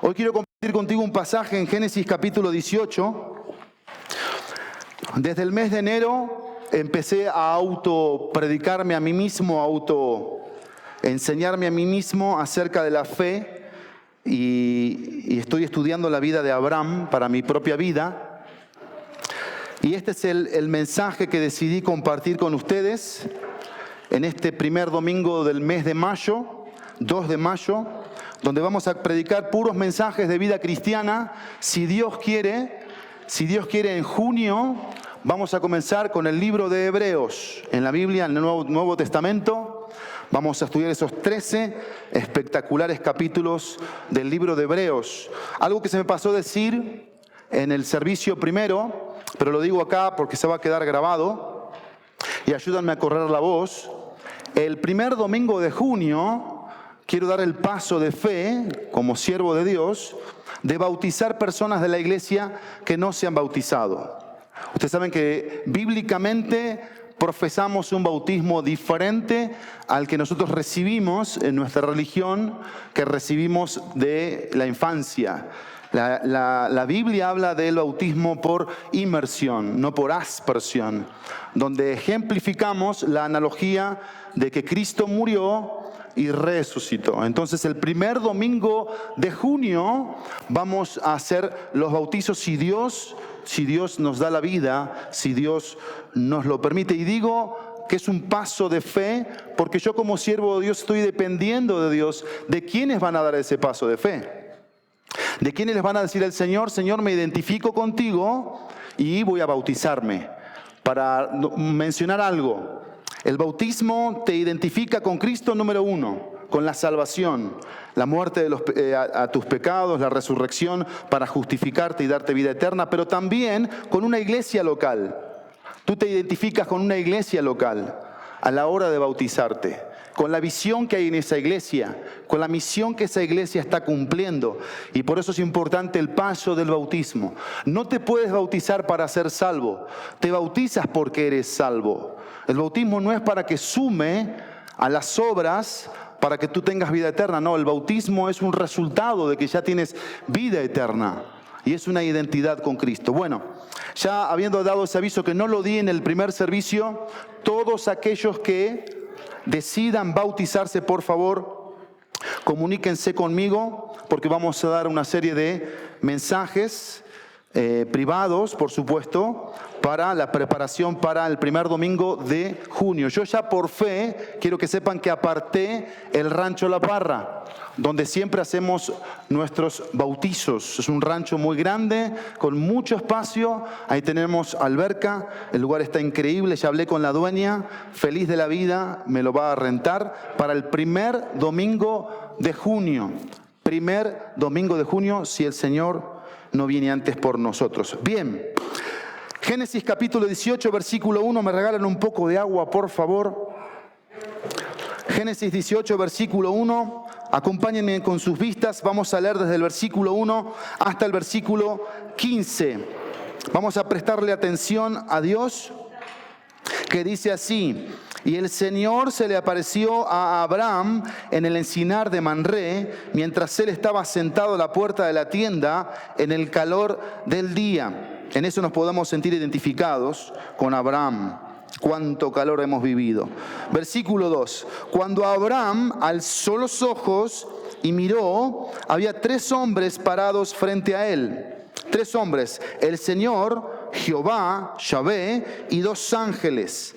Hoy quiero compartir contigo un pasaje en Génesis capítulo 18. Desde el mes de enero empecé a autopredicarme a mí mismo, a autoenseñarme a mí mismo acerca de la fe y estoy estudiando la vida de Abraham para mi propia vida. Y este es el mensaje que decidí compartir con ustedes en este primer domingo del mes de mayo, 2 de mayo, donde vamos a predicar puros mensajes de vida cristiana. Si Dios quiere, en junio vamos a comenzar con el libro de Hebreos. En la Biblia, en el Nuevo Testamento, vamos a estudiar esos 13 espectaculares capítulos del libro de Hebreos. Algo que se me pasó decir en el servicio primero, pero lo digo acá porque se va a quedar grabado, y ayúdenme a correr la voz. El primer domingo de junio quiero dar el paso de fe, como siervo de Dios, de bautizar personas de la iglesia que no se han bautizado. Ustedes saben que bíblicamente profesamos un bautismo diferente al que nosotros recibimos en nuestra religión, que recibimos de la infancia. La Biblia habla del bautismo por inmersión, no por aspersión, donde ejemplificamos la analogía de que Cristo murió y resucitó. Entonces el primer domingo de junio vamos a hacer los bautizos si Dios nos da la vida, si Dios nos lo permite. Y digo que es un paso de fe porque yo como siervo de Dios estoy dependiendo de Dios, de quiénes van a dar ese paso de fe. De quienes les van a decir al Señor, Señor, me identifico contigo y voy a bautizarme. Para mencionar algo, el bautismo te identifica con Cristo, número 1, con la salvación, la muerte a tus pecados, la resurrección para justificarte y darte vida eterna, pero también con una iglesia local. Tú te identificas con una iglesia local a la hora de bautizarte, con la visión que hay en esa iglesia, con la misión que esa iglesia está cumpliendo. Y por eso es importante el paso del bautismo. No te puedes bautizar para ser salvo, te bautizas porque eres salvo. El bautismo no es para que sume a las obras para que tú tengas vida eterna. No, el bautismo es un resultado de que ya tienes vida eterna. Y es una identidad con Cristo. Bueno, ya habiendo dado ese aviso que no lo di en el primer servicio, todos aquellos que decidan bautizarse, por favor, comuníquense conmigo porque vamos a dar una serie de mensajes privados, por supuesto, para la preparación para el primer domingo de junio. Yo ya por fe quiero que sepan que aparté el rancho La Parra, donde siempre hacemos nuestros bautizos. Es un rancho muy grande, con mucho espacio. Ahí tenemos alberca, el lugar está increíble. Ya hablé con la dueña, feliz de la vida, me lo va a rentar para el primer domingo de junio. Primer domingo de junio, si el Señor no viene antes por nosotros. Bien, Génesis capítulo 18, versículo 1. ¿Me regalan un poco de agua, por favor? Génesis 18, versículo 1. Acompáñenme con sus vistas. Vamos a leer desde el versículo 1 hasta el versículo 15. Vamos a prestarle atención a Dios, que dice así: y el Señor se le apareció a Abraham en el encinar de Manré, mientras él estaba sentado a la puerta de la tienda en el calor del día. En eso nos podemos sentir identificados con Abraham. Cuánto calor hemos vivido. Versículo 2. Cuando Abraham alzó los ojos y miró, había 3 hombres parados frente a él. 3 hombres, el Señor, Jehová, Yahvé, y 2 ángeles.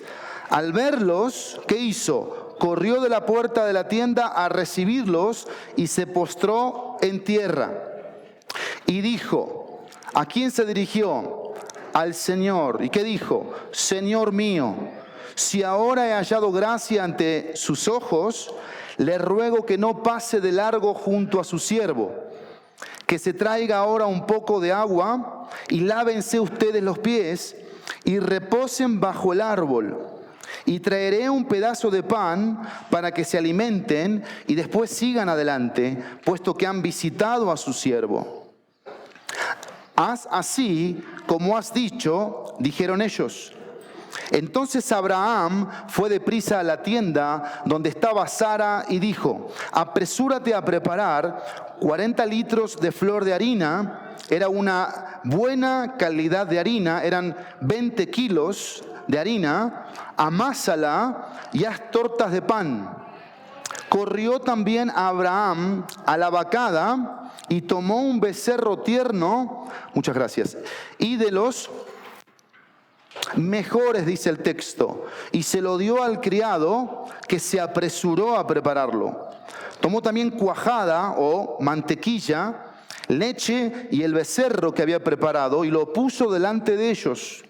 Al verlos, ¿qué hizo? Corrió de la puerta de la tienda a recibirlos y se postró en tierra. Y dijo, ¿a quién se dirigió? Al Señor. ¿Y qué dijo? Señor mío, si ahora he hallado gracia ante sus ojos, le ruego que no pase de largo junto a su siervo, que se traiga ahora un poco de agua y lávense ustedes los pies y reposen bajo el árbol. Y traeré un pedazo de pan para que se alimenten y después sigan adelante, puesto que han visitado a su siervo. Haz así como has dicho, dijeron ellos. Entonces Abraham fue deprisa a la tienda donde estaba Sara y dijo: apresúrate a preparar 40 litros de flor de harina. Era una buena calidad de harina, eran 20 kilos de harina. Amásala y haz tortas de pan. Corrió también Abraham a la vacada y tomó un becerro tierno, muchas gracias, y de los mejores, dice el texto, y se lo dio al criado, que se apresuró a prepararlo. Tomó también cuajada o mantequilla, leche y el becerro que había preparado, y lo puso delante de ellos.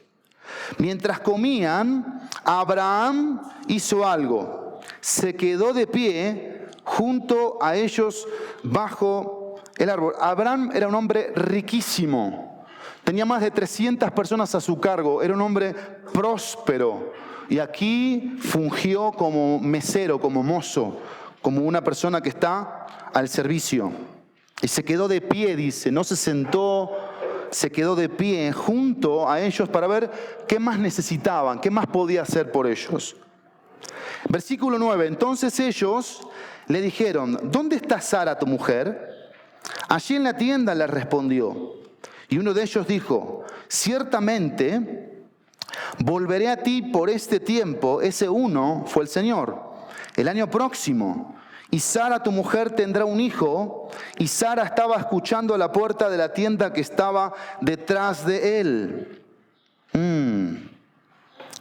Mientras comían, Abraham hizo algo. Se quedó de pie junto a ellos bajo el árbol. Abraham era un hombre riquísimo. Tenía más de 300 personas a su cargo. Era un hombre próspero. Y aquí fungió como mesero, como mozo, como una persona que está al servicio. Y se quedó de pie, dice. No se sentó, se quedó de pie junto a ellos para ver qué más necesitaban, qué más podía hacer por ellos. Versículo 9. Entonces ellos le dijeron: ¿dónde está Sara, tu mujer? Allí en la tienda, le respondió. Y uno de ellos dijo: ciertamente volveré a ti por este tiempo. Ese uno fue el Señor. El año próximo. Y Sara, tu mujer, tendrá un hijo. Y Sara estaba escuchando a la puerta de la tienda que estaba detrás de él.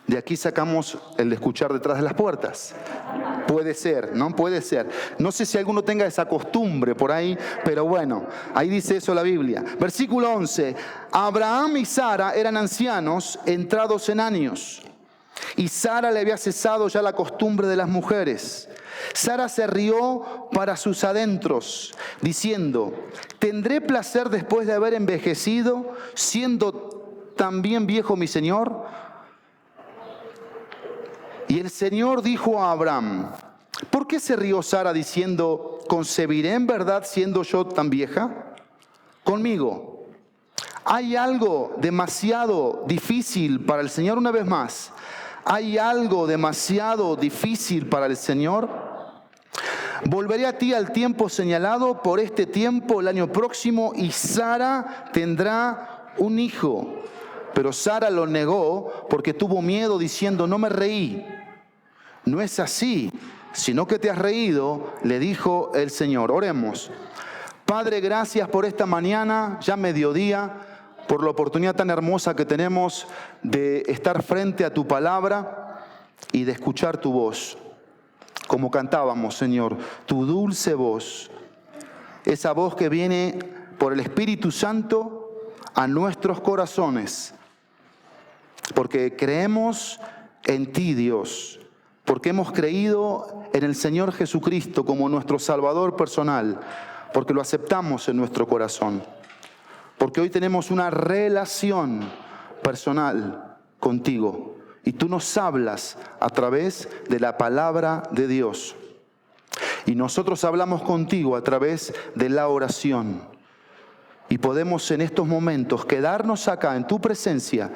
De aquí sacamos el de escuchar detrás de las puertas. Puede ser, ¿no? Puede ser. No sé si alguno tenga esa costumbre por ahí, pero bueno, ahí dice eso la Biblia. Versículo 11. Abraham y Sara eran ancianos, entrados en años. Y Sara le había cesado ya la costumbre de las mujeres. Sara se rió para sus adentros, diciendo: ¿tendré placer después de haber envejecido, siendo también viejo mi señor? Y el Señor dijo a Abraham: ¿por qué se rió Sara diciendo: concebiré en verdad siendo yo tan vieja? Conmigo, ¿hay algo demasiado difícil para el Señor? Una vez más, ¿hay algo demasiado difícil para el Señor? Volveré a ti al tiempo señalado, por este tiempo el año próximo, y Sara tendrá un hijo. Pero Sara lo negó porque tuvo miedo, diciendo: no me reí. No es así, sino que te has reído, le dijo el Señor. Oremos. Padre, gracias por esta mañana, ya mediodía, por la oportunidad tan hermosa que tenemos de estar frente a tu palabra y de escuchar tu voz. Como cantábamos, Señor, tu dulce voz, esa voz que viene por el Espíritu Santo a nuestros corazones, porque creemos en ti, Dios, porque hemos creído en el Señor Jesucristo como nuestro Salvador personal, porque lo aceptamos en nuestro corazón, porque hoy tenemos una relación personal contigo y tú nos hablas a través de la palabra de Dios. Y nosotros hablamos contigo a través de la oración. Y podemos en estos momentos quedarnos acá en tu presencia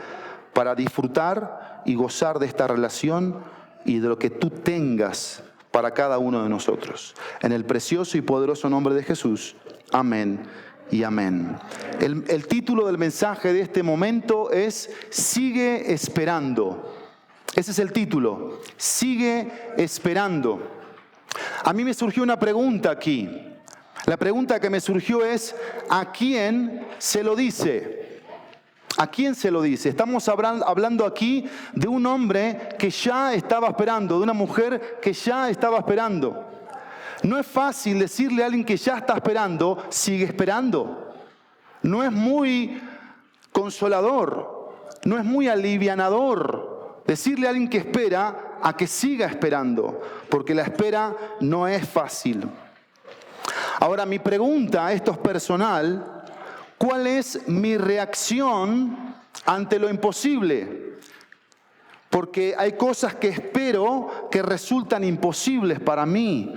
para disfrutar y gozar de esta relación y de lo que tú tengas para cada uno de nosotros. En el precioso y poderoso nombre de Jesús. Amén y amén. El título del mensaje de este momento es Sigue esperando. Ese es el título. Sigue esperando. A mí me surgió una pregunta aquí. La pregunta que me surgió es: ¿a quién se lo dice? ¿A quién se lo dice? Estamos hablando aquí de un hombre que ya estaba esperando, de una mujer que ya estaba esperando. No es fácil decirle a alguien que ya está esperando: sigue esperando. No es muy consolador, no es muy alivianador decirle a alguien que espera a que siga esperando, porque la espera no es fácil. Ahora, mi pregunta, esto es personal: ¿cuál es mi reacción ante lo imposible? Porque hay cosas que espero que resultan imposibles para mí.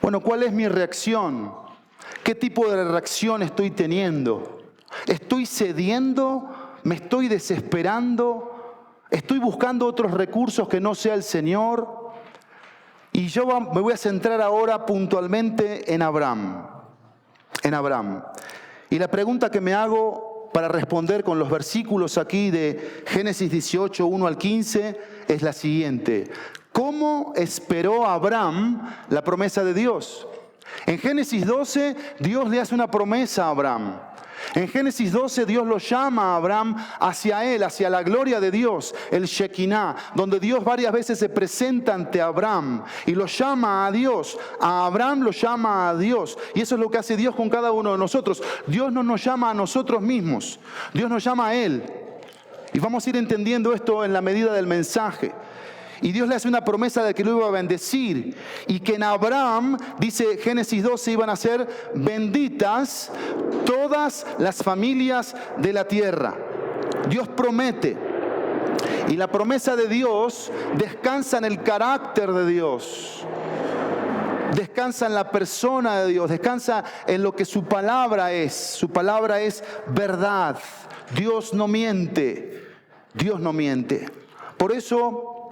Bueno, ¿cuál es mi reacción? ¿Qué tipo de reacción estoy teniendo? ¿Estoy cediendo? ¿Me estoy desesperando? ¿Estoy buscando otros recursos que no sea el Señor? Y yo me voy a centrar ahora puntualmente en Abraham. En Abraham. Y la pregunta que me hago para responder con los versículos aquí de Génesis 18, 1 al 15, es la siguiente. ¿Cómo esperó Abraham la promesa de Dios? En Génesis 12, Dios le hace una promesa a Abraham. En Génesis 12 Dios lo llama a Abraham hacia él, hacia la gloria de Dios, el Shekinah, donde Dios varias veces se presenta ante Abraham y lo llama a Dios. A Abraham lo llama a Dios. Y eso es lo que hace Dios con cada uno de nosotros. Dios no nos llama a nosotros mismos, Dios nos llama a Él. Y vamos a ir entendiendo esto en la medida del mensaje. Y Dios le hace una promesa de que lo iba a bendecir. Y que en Abraham, dice Génesis 12, iban a ser benditas todas las familias de la tierra. Dios promete. Y la promesa de Dios descansa en el carácter de Dios. Descansa en la persona de Dios. Descansa en lo que su palabra es. Su palabra es verdad. Dios no miente. Dios no miente. Por eso,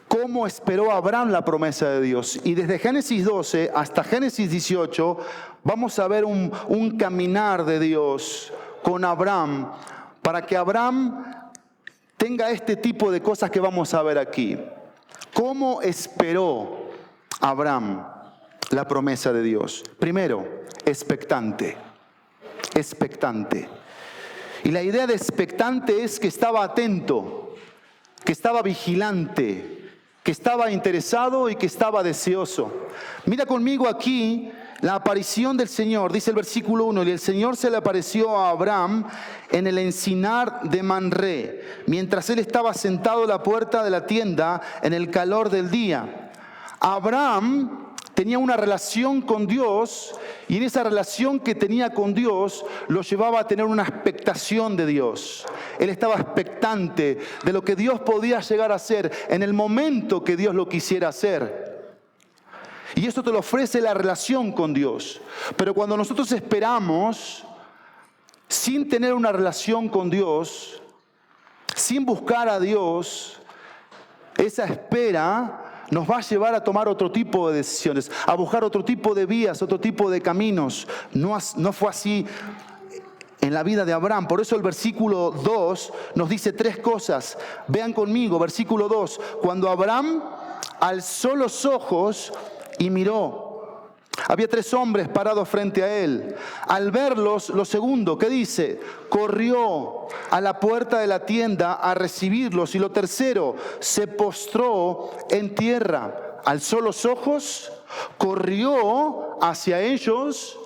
¿cómo esperó Abraham la promesa de Dios? Y desde Génesis 12 hasta Génesis 18 vamos a ver un caminar de Dios con Abraham para que Abraham tenga este tipo de cosas que vamos a ver aquí. ¿Cómo esperó Abraham la promesa de Dios? Primero, expectante. Expectante. Y la idea de expectante es que estaba atento, que estaba vigilante, que estaba interesado y que estaba deseoso. Mira conmigo aquí la aparición del Señor. Dice el versículo 1, y el Señor se le apareció a Abraham en el encinar de Manré, mientras él estaba sentado a la puerta de la tienda en el calor del día. Abraham tenía una relación con Dios, y en esa relación que tenía con Dios lo llevaba a tener una expectación de Dios. Él estaba expectante de lo que Dios podía llegar a hacer en el momento que Dios lo quisiera hacer. Y esto te lo ofrece la relación con Dios. Pero cuando nosotros esperamos sin tener una relación con Dios, sin buscar a Dios, esa espera nos va a llevar a tomar otro tipo de decisiones, a buscar otro tipo de vías, otro tipo de caminos. No fue así en la vida de Abraham. Por eso el versículo 2 nos dice tres cosas. Vean conmigo, versículo 2. Cuando Abraham alzó los ojos y miró, había tres hombres parados frente a él. Al verlos, lo segundo, ¿qué dice? Corrió a la puerta de la tienda a recibirlos. Y lo tercero, se postró en tierra. Alzó los ojos, corrió hacia ellos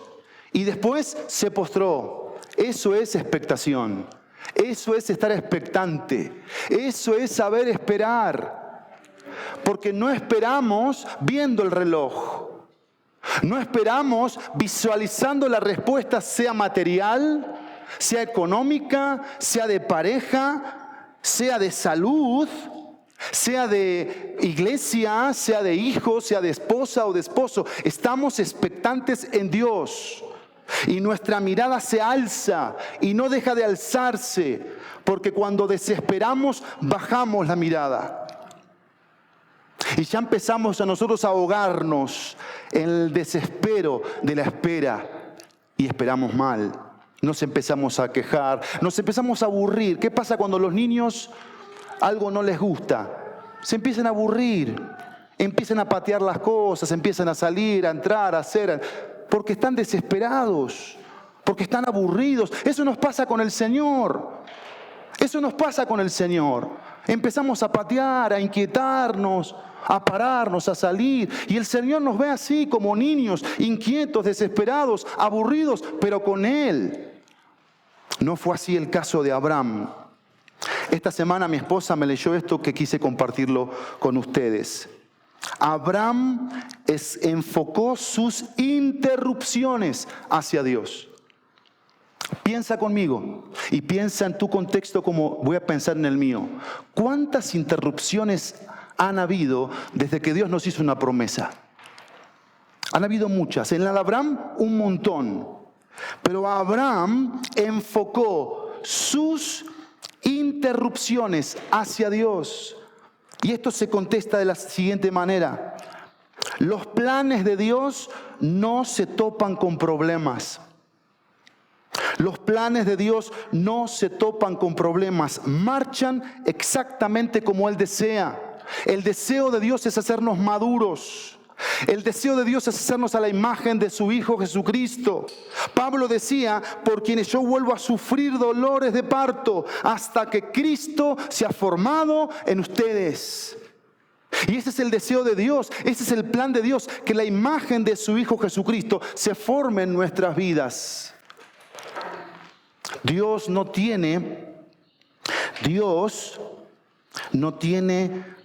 y después se postró. Eso es expectación. Eso es estar expectante. Eso es saber esperar. Porque no esperamos viendo el reloj. No esperamos visualizando la respuesta, sea material, sea económica, sea de pareja, sea de salud, sea de iglesia, sea de hijo, sea de esposa o de esposo. Estamos expectantes en Dios. Y nuestra mirada se alza y no deja de alzarse, porque cuando desesperamos bajamos la mirada. Y ya empezamos a nosotros a ahogarnos en el desespero de la espera. Y esperamos mal. Nos empezamos a quejar, nos empezamos a aburrir. ¿Qué pasa cuando los niños algo no les gusta? Se empiezan a aburrir, empiezan a patear las cosas, empiezan a salir, a entrar, a hacer, porque están desesperados, porque están aburridos. Eso nos pasa con el Señor. Eso nos pasa con el Señor. Empezamos a patear, a inquietarnos, a pararnos, a salir. Y el Señor nos ve así como niños, inquietos, desesperados, aburridos, pero con Él. No fue así el caso de Abraham. Esta semana mi esposa me leyó esto que quise compartirlo con ustedes. Abraham enfocó sus interrupciones hacia Dios. Piensa conmigo y piensa en tu contexto como voy a pensar en el mío. ¿Cuántas interrupciones han habido desde que Dios nos hizo una promesa? Han habido muchas. En la de Abraham, un montón. Pero Abraham enfocó sus interrupciones hacia Dios. Y esto se contesta de la siguiente manera: los planes de Dios no se topan con problemas. Los planes de Dios no se topan con problemas, marchan exactamente como Él desea. El deseo de Dios es hacernos maduros. El deseo de Dios es hacernos a la imagen de su Hijo Jesucristo. Pablo decía: por quienes yo vuelvo a sufrir dolores de parto hasta que Cristo se ha formado en ustedes. Y ese es el deseo de Dios, ese es el plan de Dios, que la imagen de su Hijo Jesucristo se forme en nuestras vidas. Dios no tiene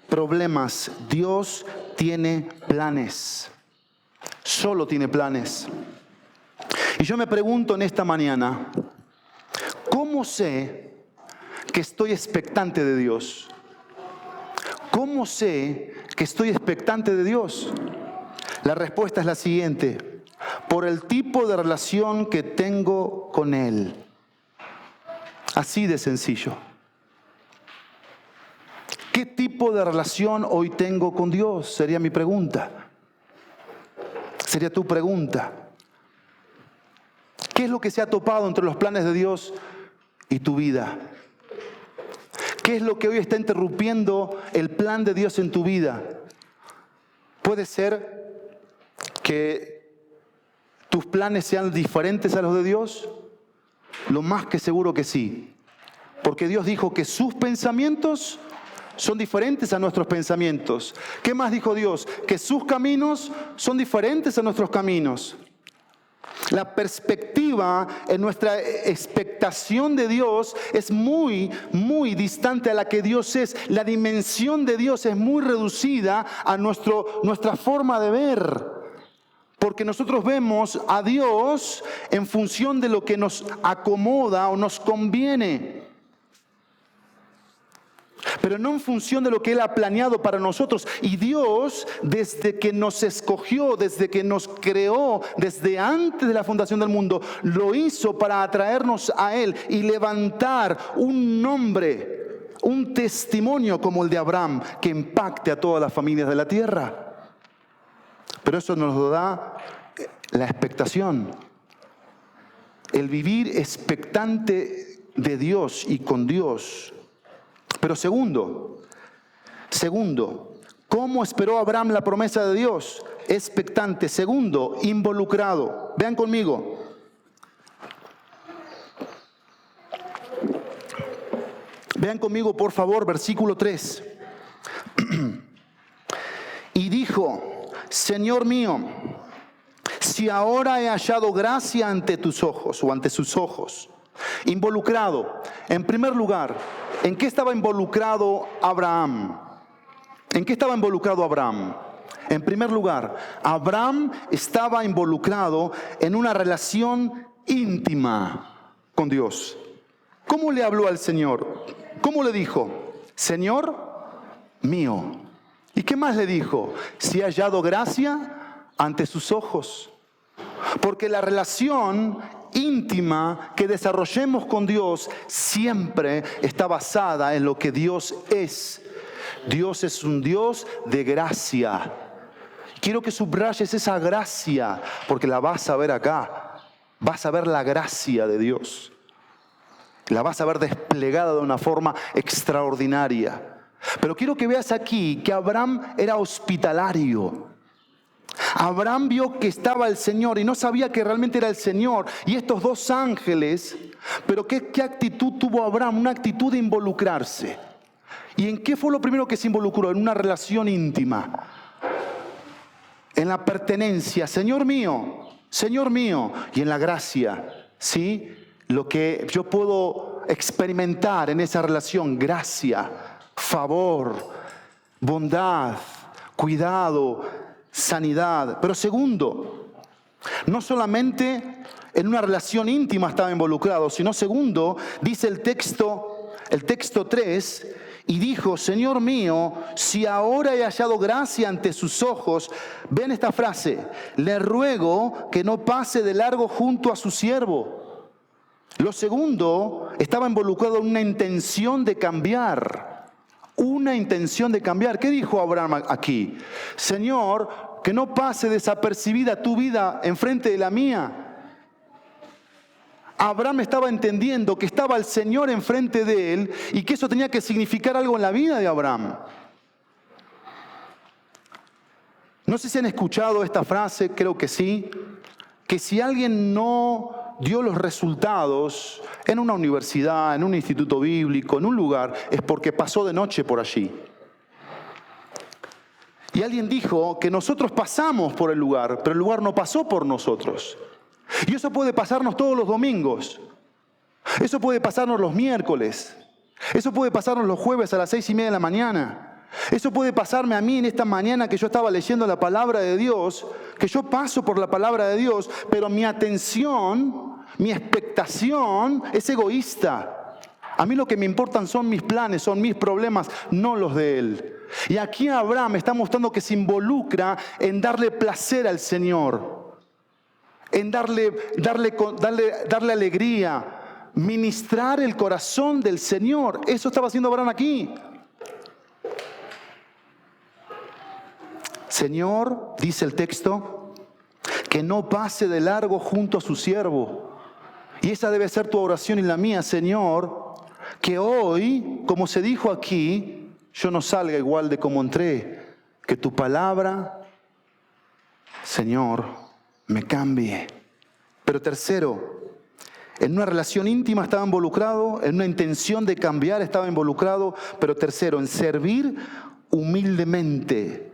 problemas, Dios tiene planes, solo tiene planes. Y yo me pregunto en esta mañana, ¿cómo sé que estoy expectante de Dios? ¿Cómo sé que estoy expectante de Dios? La respuesta es la siguiente: por el tipo de relación que tengo con Él. Así de sencillo. ¿Qué tipo de relación hoy tengo con Dios? Sería mi pregunta. Sería tu pregunta. ¿Qué es lo que se ha topado entre los planes de Dios y tu vida? ¿Qué es lo que hoy está interrumpiendo el plan de Dios en tu vida? Puede ser que tus planes sean diferentes a los de Dios. Lo más que seguro que sí. Porque Dios dijo que sus pensamientos son diferentes a nuestros pensamientos. ¿Qué más dijo Dios? Que sus caminos son diferentes a nuestros caminos. La perspectiva en nuestra expectación de Dios es muy, muy distante a la que Dios es. La dimensión de Dios es muy reducida a nuestra forma de ver. Porque nosotros vemos a Dios en función de lo que nos acomoda o nos conviene. Pero no en función de lo que Él ha planeado para nosotros. Y Dios, desde que nos escogió, desde que nos creó, desde antes de la fundación del mundo, lo hizo para atraernos a Él y levantar un nombre, un testimonio como el de Abraham, que impacte a todas las familias de la tierra. Pero eso nos lo da la expectación. El vivir expectante de Dios y con Dios. Pero segundo, ¿cómo esperó Abraham la promesa de Dios? Expectante. Segundo, involucrado. Vean conmigo. Vean conmigo, por favor, versículo 3. Y dijo: Señor mío, si ahora he hallado gracia ante tus ojos o ante sus ojos. Involucrado. En primer lugar, ¿en qué estaba involucrado Abraham? ¿En qué estaba involucrado Abraham? En primer lugar, Abraham estaba involucrado en una relación íntima con Dios. ¿Cómo le habló al Señor? ¿Cómo le dijo? Señor mío. ¿Y qué más le dijo? Si he hallado gracia ante sus ojos. Porque la relación íntima que desarrollemos con Dios siempre está basada en lo que Dios es. Dios es un Dios de gracia. Quiero que subrayes esa gracia, porque la vas a ver acá. Vas a ver la gracia de Dios. La vas a ver desplegada de una forma extraordinaria. Pero quiero que veas aquí que Abraham era hospitalario. Abraham vio que estaba el Señor y no sabía que realmente era el Señor. Y estos dos ángeles, pero ¿qué actitud tuvo Abraham? Una actitud de involucrarse. ¿Y en qué fue lo primero que se involucró? En una relación íntima. En la pertenencia, Señor mío, y en la gracia, ¿sí? Lo que yo puedo experimentar en esa relación: gracia, favor, bondad, cuidado, sanidad. Pero segundo, no solamente en una relación íntima estaba involucrado, sino segundo, dice el texto 3, y dijo: Señor mío, si ahora he hallado gracia ante sus ojos. Ven esta frase: le ruego que no pase de largo junto a su siervo. Lo segundo, estaba involucrado en una intención de cambiar. Una intención de cambiar. ¿Qué dijo Abraham aquí? Señor, que no pase desapercibida tu vida enfrente de la mía. Abraham estaba entendiendo que estaba el Señor enfrente de él y que eso tenía que significar algo en la vida de Abraham. No sé si han escuchado esta frase, creo que sí, que si alguien no dio los resultados en una universidad, en un instituto bíblico, en un lugar, es porque pasó de noche por allí. Y alguien dijo que nosotros pasamos por el lugar, pero el lugar no pasó por nosotros. Y eso puede pasarnos todos los domingos. Eso puede pasarnos los miércoles. Eso puede pasarnos los jueves a las 6:30 de la mañana. Eso puede pasarme a mí en esta mañana que yo estaba leyendo la palabra de Dios, que yo paso por la palabra de Dios, pero mi atención, mi expectación es egoísta. A mí lo que me importan son mis planes, son mis problemas, no los de Él. Y aquí Abraham está mostrando que se involucra en darle placer al Señor, en darle alegría, ministrar el corazón del Señor. Eso estaba haciendo Abraham aquí. Señor, dice el texto, que no pase de largo junto a su siervo. Y esa debe ser tu oración y la mía, Señor, que hoy, como se dijo aquí, yo no salga igual de como entré. Que tu palabra, Señor, me cambie. Pero tercero, en una relación íntima estaba involucrado, en una intención de cambiar estaba involucrado, pero tercero, en servir humildemente.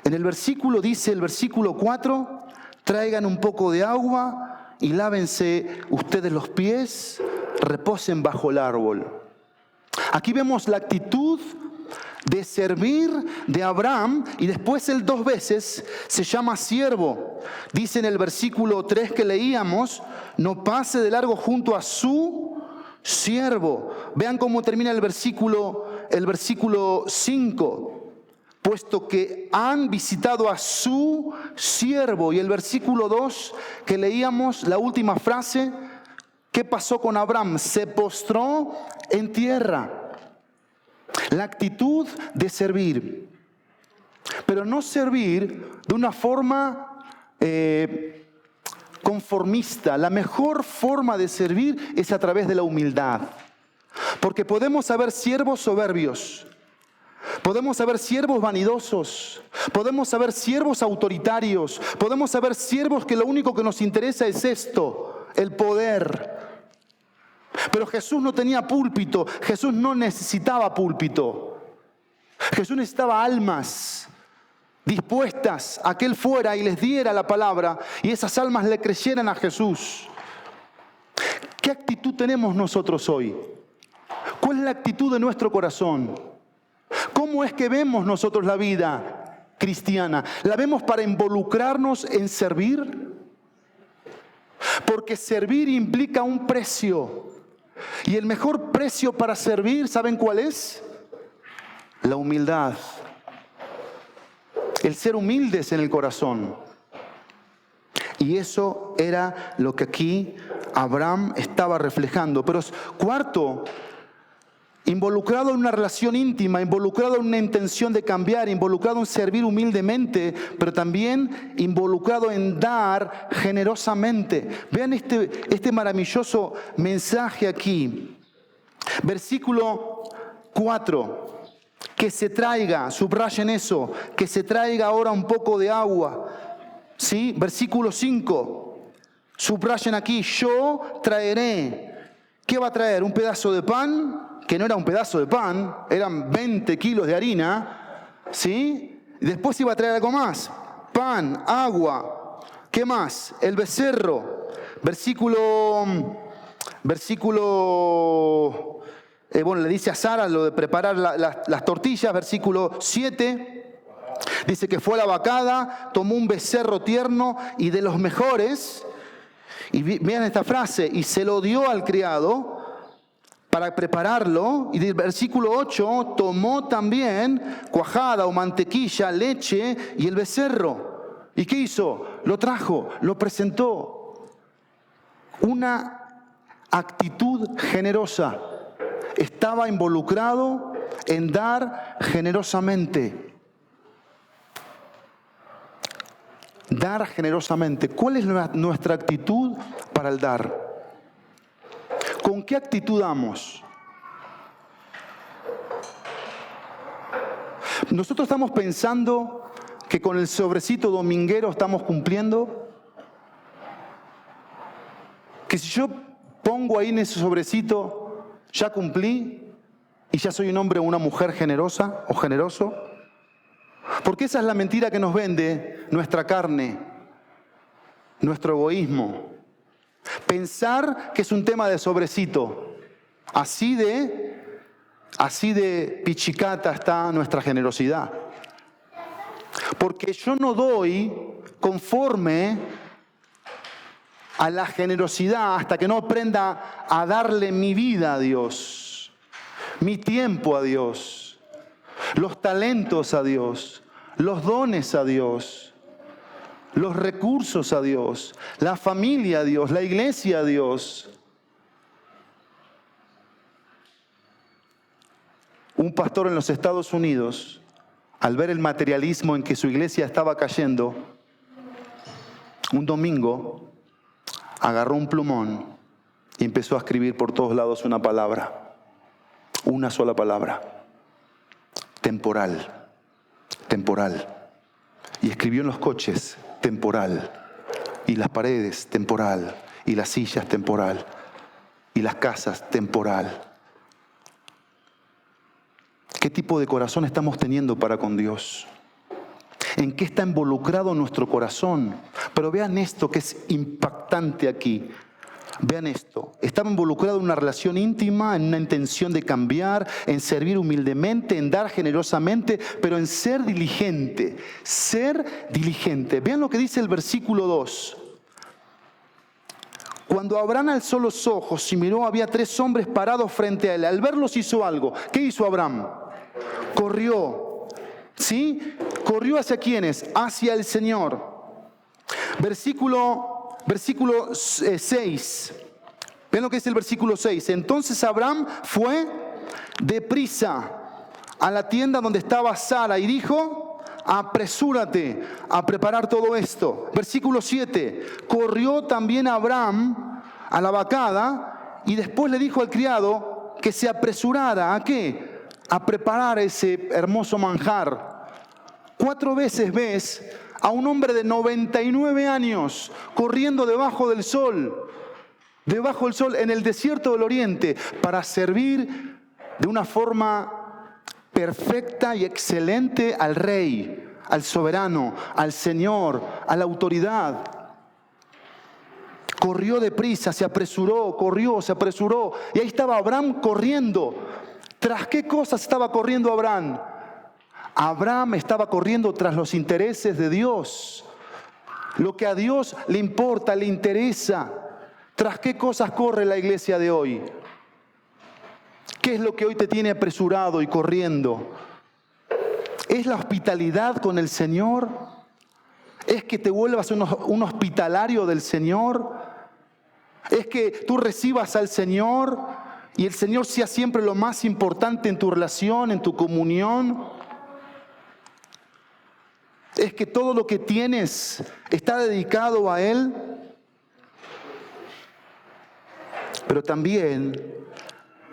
En el versículo dice, el versículo 4, traigan un poco de agua y lávense ustedes los pies, reposen bajo el árbol. Aquí vemos la actitud de servir de Abraham y después él 2 veces se llama siervo. Dice en el versículo 3 que leíamos, no pase de largo junto a su siervo. Vean cómo termina el versículo 5. Puesto que han visitado a su siervo. Y el versículo 2 que leíamos, la última frase, ¿qué pasó con Abraham? Se postró en tierra. La actitud de servir. Pero no servir de una forma conformista. La mejor forma de servir es a través de la humildad. Porque podemos haber siervos soberbios. Podemos haber siervos vanidosos, podemos haber siervos autoritarios, podemos haber siervos que lo único que nos interesa es esto, el poder. Pero Jesús no tenía púlpito, Jesús no necesitaba púlpito. Jesús necesitaba almas dispuestas a que Él fuera y les diera la palabra y esas almas le creyeran a Jesús. ¿Qué actitud tenemos nosotros hoy? ¿Cuál es la actitud de nuestro corazón? ¿Cómo es que vemos nosotros la vida cristiana? ¿La vemos para involucrarnos en servir? Porque servir implica un precio. Y el mejor precio para servir, ¿saben cuál es? La humildad. El ser humildes en el corazón. Y eso era lo que aquí Abraham estaba reflejando. Pero cuarto, involucrado en una relación íntima, involucrado en una intención de cambiar, involucrado en servir humildemente, pero también involucrado en dar generosamente. Vean este maravilloso mensaje aquí. Versículo 4. Que se traiga, subrayen eso, que se traiga ahora un poco de agua. ¿Sí? Versículo 5. Subrayen aquí, yo traeré. ¿Qué va a traer? ¿Un pedazo de pan? Que no era un pedazo de pan, eran 20 kilos de harina, ¿sí? Y después iba a traer algo más, pan, agua, ¿qué más? El becerro, le dice a Sara lo de preparar las tortillas, versículo 7, dice que fue a la vacada, tomó un becerro tierno y de los mejores, y vean esta frase, y se lo dio al criado, para prepararlo, y del versículo 8, tomó también cuajada o mantequilla, leche y el becerro. ¿Y qué hizo? Lo trajo, lo presentó. Una actitud generosa. Estaba involucrado en dar generosamente. Dar generosamente. ¿Cuál es nuestra actitud para el dar? ¿Con qué actitud damos? Nosotros estamos pensando que con el sobrecito dominguero estamos cumpliendo. Que si yo pongo ahí en ese sobrecito, ya cumplí y ya soy un hombre o una mujer generosa o generoso. Porque esa es la mentira que nos vende nuestra carne, nuestro egoísmo. Pensar que es un tema de sobrecito. Así de pichicata está nuestra generosidad. Porque yo no doy conforme a la generosidad hasta que no aprenda a darle mi vida a Dios, mi tiempo a Dios, los talentos a Dios, los dones a Dios, los recursos a Dios, la familia a Dios, la iglesia a Dios. Un pastor en los Estados Unidos, al ver el materialismo en que su iglesia estaba cayendo, un domingo agarró un plumón y empezó a escribir por todos lados una palabra, una sola palabra: temporal, temporal. Y escribió en los coches: temporal, y las paredes: temporal, y las sillas: temporal, y las casas: temporal. ¿Qué tipo de corazón estamos teniendo para con Dios? ¿En qué está involucrado nuestro corazón? Pero vean esto que es impactante aquí. Vean esto. Estaba involucrado en una relación íntima, en una intención de cambiar, en servir humildemente, en dar generosamente, pero en ser diligente. Ser diligente. Vean lo que dice el versículo 2. Cuando Abraham alzó los ojos y miró, había 3 hombres parados frente a él. Al verlos hizo algo. ¿Qué hizo Abraham? Corrió. ¿Sí? ¿Corrió hacia quiénes? Hacia el Señor. Versículo 6. Ven lo que dice el versículo 6. Entonces Abraham fue deprisa a la tienda donde estaba Sara y dijo: apresúrate a preparar todo esto. Versículo 7. Corrió también Abraham a la vacada y después le dijo al criado que se apresurara. ¿A qué? A preparar ese hermoso manjar. 4 veces ves a un hombre de 99 años corriendo debajo del sol en el desierto del Oriente para servir de una forma perfecta y excelente al Rey, al soberano, al Señor, a la autoridad. Corrió deprisa, se apresuró, se apresuró. Y ahí estaba Abraham corriendo. ¿Tras qué cosas estaba corriendo Abraham? Abraham estaba corriendo tras los intereses de Dios. Lo que a Dios le importa, le interesa. ¿Tras qué cosas corre la iglesia de hoy? ¿Qué es lo que hoy te tiene apresurado y corriendo? ¿Es la hospitalidad con el Señor? ¿Es que te vuelvas un hospitalario del Señor? ¿Es que tú recibas al Señor y el Señor sea siempre lo más importante en tu relación, en tu comunión? ¿Es que todo lo que tienes está dedicado a Él? Pero también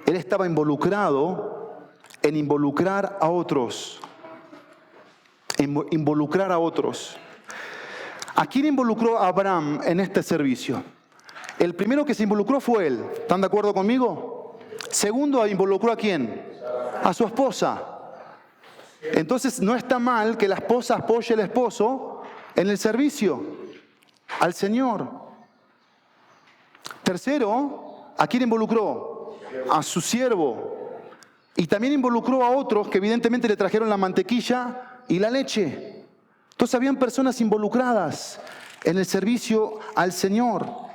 Él estaba involucrado en involucrar a otros. Involucrar a otros. ¿A quién involucró Abraham en este servicio? El primero que se involucró fue él. ¿Están de acuerdo conmigo? Segundo, involucró ¿a quién? A su esposa. Entonces no está mal que la esposa apoye al esposo en el servicio al Señor. Tercero, ¿a quién involucró? A su siervo. Y también involucró a otros que evidentemente le trajeron la mantequilla y la leche. Entonces habían personas involucradas en el servicio al Señor.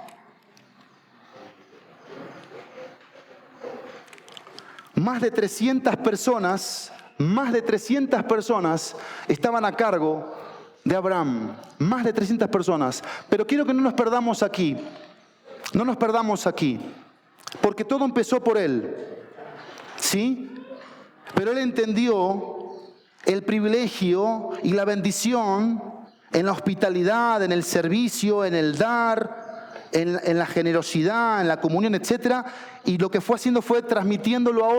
Más de 300 personas estaban a cargo de Abraham. Más de 300 personas. Pero quiero que no nos perdamos aquí. porque todo empezó por él, ¿sí? Pero él entendió el privilegio y la bendición en la hospitalidad, en el servicio, en el dar, en la generosidad, en la comunión, etc. Y lo que fue haciendo fue transmitiéndolo a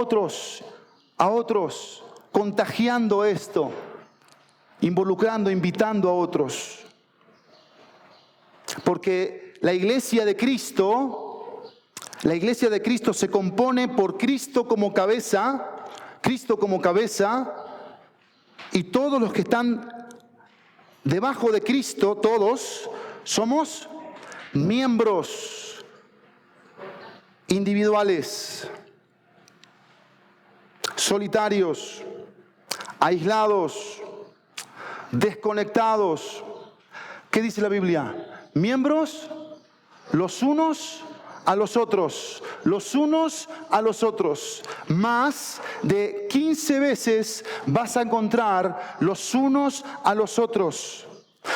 otros, contagiando esto, involucrando, invitando a otros. Porque la iglesia de Cristo se compone por Cristo como cabeza, y todos los que están debajo de Cristo, todos somos miembros individuales, solitarios, aislados, desconectados. ¿Qué dice la Biblia? Miembros los unos a los otros, Más de 15 veces vas a encontrar los unos a los otros.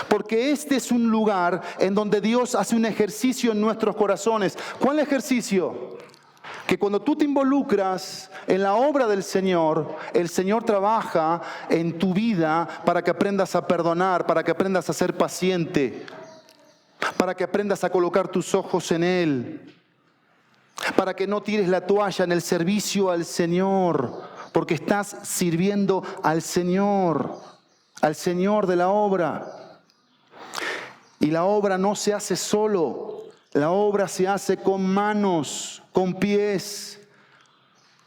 Porque este es un lugar en donde Dios hace un ejercicio en nuestros corazones. ¿Cuál ejercicio? Que cuando tú te involucras en la obra del Señor, el Señor trabaja en tu vida para que aprendas a perdonar, para que aprendas a ser paciente, para que aprendas a colocar tus ojos en Él, para que no tires la toalla en el servicio al Señor, porque estás sirviendo al Señor de la obra. Y la obra no se hace solo, la obra se hace con manos, con pies,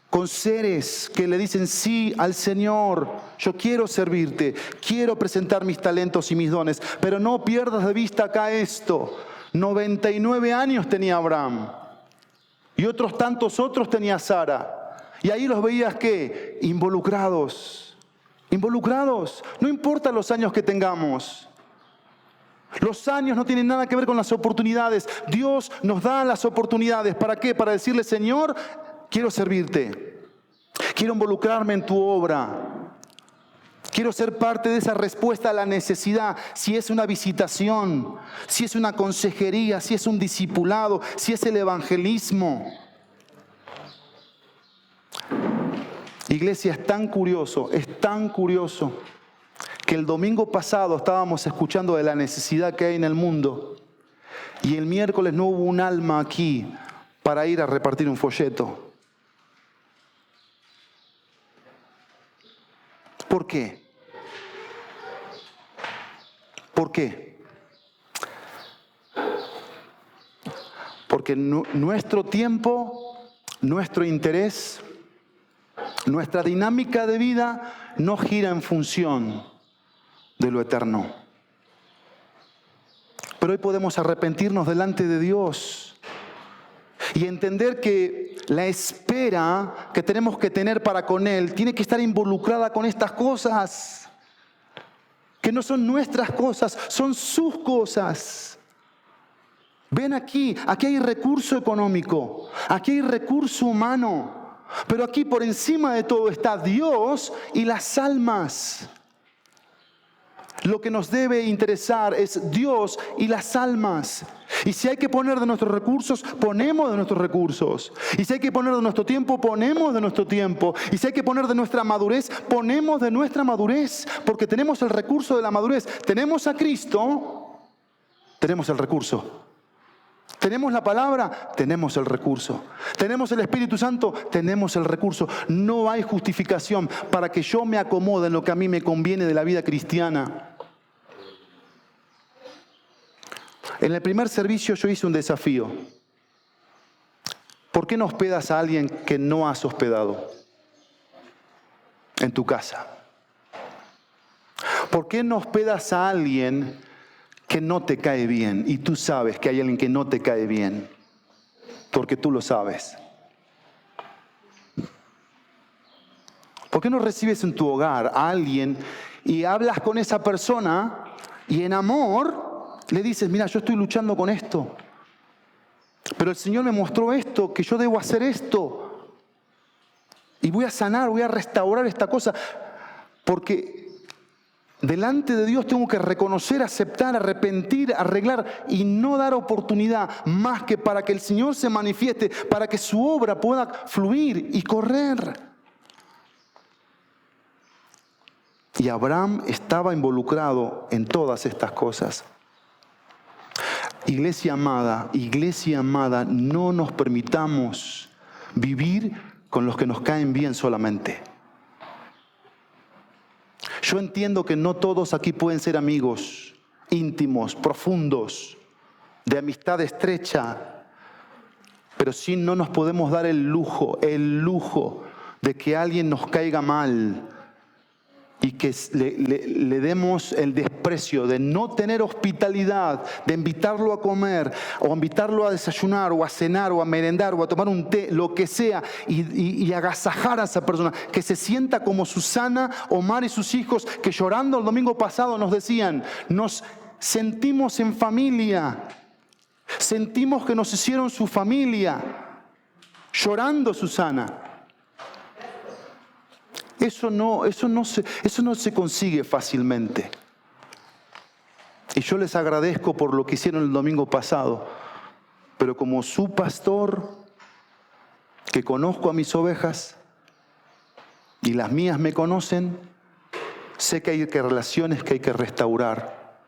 con seres que le dicen sí al Señor. Yo quiero servirte, quiero presentar mis talentos y mis dones, pero no pierdas de vista acá esto. 99 años tenía Abraham y otros tantos otros tenía Sara. Y ahí los veías ¿qué? Involucrados. No importa los años que tengamos. Los años no tienen nada que ver con las oportunidades. Dios nos da las oportunidades. ¿Para qué? Para decirle, Señor, quiero servirte. Quiero involucrarme en tu obra. Quiero ser parte de esa respuesta a la necesidad. Si es una visitación, si es una consejería, si es un discipulado, si es el evangelismo. Iglesia, es tan curioso, que el domingo pasado estábamos escuchando de la necesidad que hay en el mundo y el miércoles no hubo un alma aquí para ir a repartir un folleto. ¿Por qué? Porque nuestro tiempo, nuestro interés, nuestra dinámica de vida no gira en función de lo eterno. Pero hoy podemos arrepentirnos delante de Dios y entender que la espera que tenemos que tener para con Él tiene que estar involucrada con estas cosas, que no son nuestras cosas, son sus cosas. Ven aquí hay recurso económico, aquí hay recurso humano, pero aquí por encima de todo está Dios y las almas. Lo que nos debe interesar es Dios y las almas. Y si hay que poner de nuestros recursos, ponemos de nuestros recursos. Y si hay que poner de nuestro tiempo, ponemos de nuestro tiempo. Y si hay que poner de nuestra madurez, ponemos de nuestra madurez. Porque tenemos el recurso de la madurez. Tenemos a Cristo, tenemos el recurso. Tenemos la palabra, tenemos el recurso. Tenemos el Espíritu Santo, tenemos el recurso. No hay justificación para que yo me acomode en lo que a mí me conviene de la vida cristiana. En el primer servicio yo hice un desafío. ¿Por qué no hospedas a alguien que no has hospedado en tu casa? ¿Por qué no hospedas a alguien que no te cae bien y tú sabes que hay alguien que no te cae bien? Porque tú lo sabes. ¿Por qué no recibes en tu hogar a alguien y hablas con esa persona y en amor le dices, mira, yo estoy luchando con esto, pero el Señor me mostró esto, que yo debo hacer esto y voy a sanar, voy a restaurar esta cosa, porque delante de Dios tengo que reconocer, aceptar, arrepentir, arreglar y no dar oportunidad más que para que el Señor se manifieste, para que su obra pueda fluir y correr. Y Abraham estaba involucrado en todas estas cosas. Iglesia amada, no nos permitamos vivir con los que nos caen bien solamente. Yo entiendo que no todos aquí pueden ser amigos íntimos, profundos, de amistad estrecha, pero sí no nos podemos dar el lujo de que alguien nos caiga mal y que le demos el desprecio de no tener hospitalidad, de invitarlo a comer, o invitarlo a desayunar, o a cenar, o a merendar, o a tomar un té, lo que sea, y agasajar a esa persona, que se sienta como Susana, Omar y sus hijos, que llorando el domingo pasado nos decían, nos sentimos en familia, sentimos que nos hicieron su familia, llorando Susana. Eso no se consigue fácilmente. Y yo les agradezco por lo que hicieron el domingo pasado. Pero como su pastor, que conozco a mis ovejas, y las mías me conocen, sé que hay relaciones que hay que restaurar.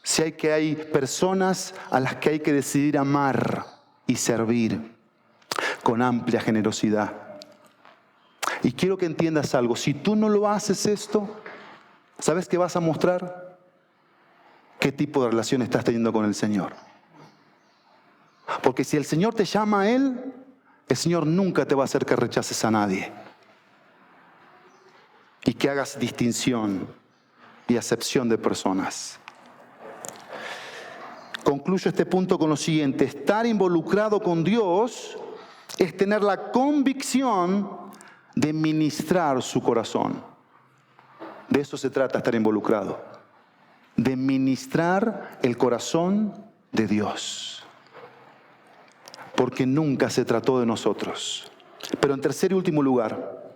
Sé que hay personas a las que hay que decidir amar y servir con amplia generosidad. Y quiero que entiendas algo. Si tú no lo haces esto, ¿sabes qué vas a mostrar? ¿Qué tipo de relación estás teniendo con el Señor? Porque si el Señor te llama a Él, el Señor nunca te va a hacer que rechaces a nadie. Y que hagas distinción y acepción de personas. Concluyo este punto con lo siguiente. Estar involucrado con Dios es tener la convicción de ministrar su corazón. De eso se trata estar involucrado. De ministrar el corazón de Dios. Porque nunca se trató de nosotros. Pero en tercer y último lugar,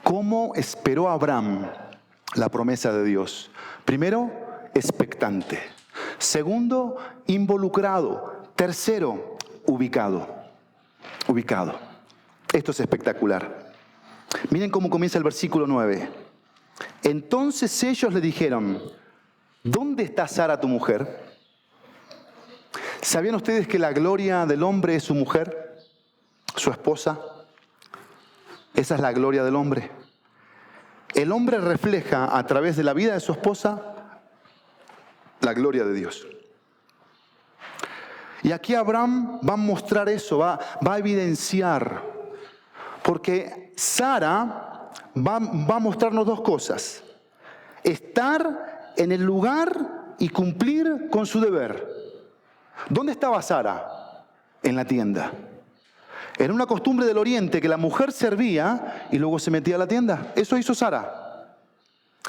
¿cómo esperó Abraham la promesa de Dios? Primero, expectante. Segundo, involucrado. Tercero, ubicado. Esto es espectacular. Miren cómo comienza el versículo 9. Entonces ellos le dijeron, ¿dónde está Sara tu mujer? ¿Sabían ustedes que la gloria del hombre es su mujer? Su esposa. Esa es la gloria del hombre. El hombre refleja a través de la vida de su esposa la gloria de Dios. Y aquí Abraham va a mostrar eso, va a evidenciar. Porque Sara va a mostrarnos dos cosas. Estar en el lugar y cumplir con su deber. ¿Dónde estaba Sara? En la tienda. Era una costumbre del oriente que la mujer servía y luego se metía a la tienda. Eso hizo Sara.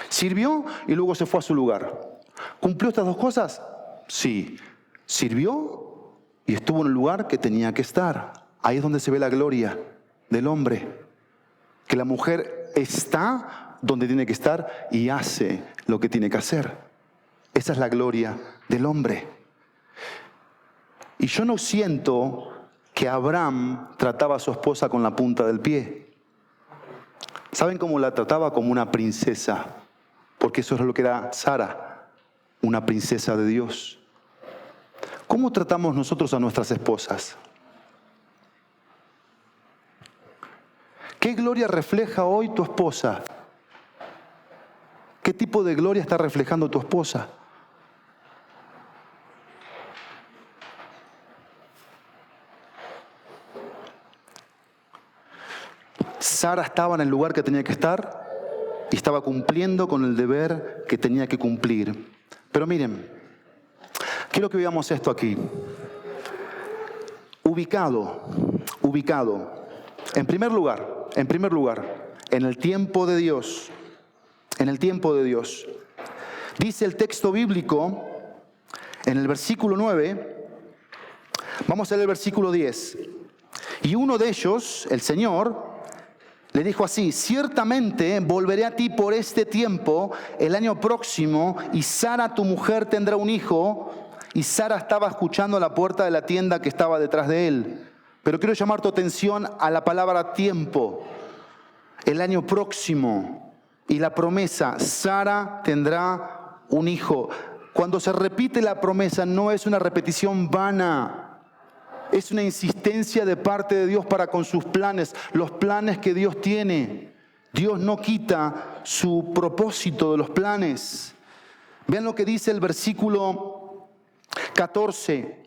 Sirvió y luego se fue a su lugar. ¿Cumplió estas dos cosas? Sí. Sirvió y estuvo en el lugar que tenía que estar. Ahí es donde se ve la gloria del hombre. Que la mujer está donde tiene que estar y hace lo que tiene que hacer. Esa es la gloria del hombre. Y yo no siento que Abraham trataba a su esposa con la punta del pie. ¿Saben cómo la trataba? Como una princesa. Porque eso es lo que era Sara, una princesa de Dios. ¿Cómo tratamos nosotros a nuestras esposas? ¿Qué gloria refleja hoy tu esposa? ¿Qué tipo de gloria está reflejando tu esposa? Sara estaba en el lugar que tenía que estar y estaba cumpliendo con el deber que tenía que cumplir. Pero miren, quiero que veamos esto aquí. Ubicado. En primer lugar, en el tiempo de Dios. Dice el texto bíblico en el versículo 9, vamos a leer el versículo 10. Y uno de ellos, el Señor, le dijo así: ciertamente volveré a ti por este tiempo, el año próximo, y Sara tu mujer tendrá un hijo. Y Sara estaba escuchando a la puerta de la tienda que estaba detrás de él. Pero quiero llamar tu atención a la palabra tiempo, el año próximo, y la promesa: Sara tendrá un hijo. Cuando se repite la promesa, no es una repetición vana. Es una insistencia de parte de Dios para con sus planes, los planes que Dios tiene. Dios no quita su propósito de los planes. Vean lo que dice el versículo 14.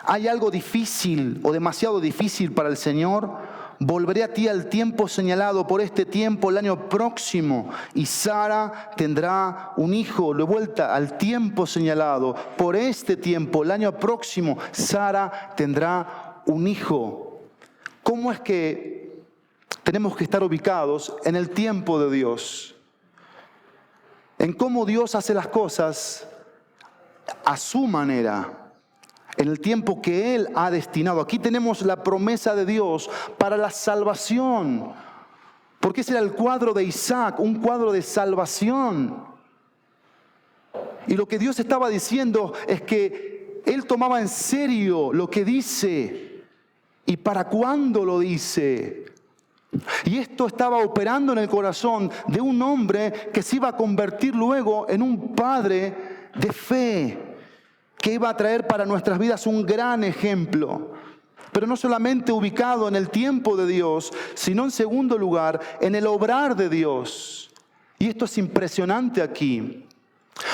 ¿Hay algo difícil o demasiado difícil para el Señor? Volveré a ti al tiempo señalado, por este tiempo, el año próximo, y Sara tendrá un hijo. De vuelta, al tiempo señalado, por este tiempo, el año próximo, Sara tendrá un hijo. ¿Cómo es que tenemos que estar ubicados en el tiempo de Dios? En cómo Dios hace las cosas a su manera, en el tiempo que Él ha destinado. Aquí tenemos la promesa de Dios para la salvación, porque ese era el cuadro de Isaac, un cuadro de salvación. Y lo que Dios estaba diciendo es que Él tomaba en serio lo que dice y para cuándo lo dice. Y esto estaba operando en el corazón de un hombre que se iba a convertir luego en un padre de fe, que iba a traer para nuestras vidas un gran ejemplo. Pero no solamente ubicado en el tiempo de Dios, sino en segundo lugar, en el obrar de Dios. Y esto es impresionante aquí,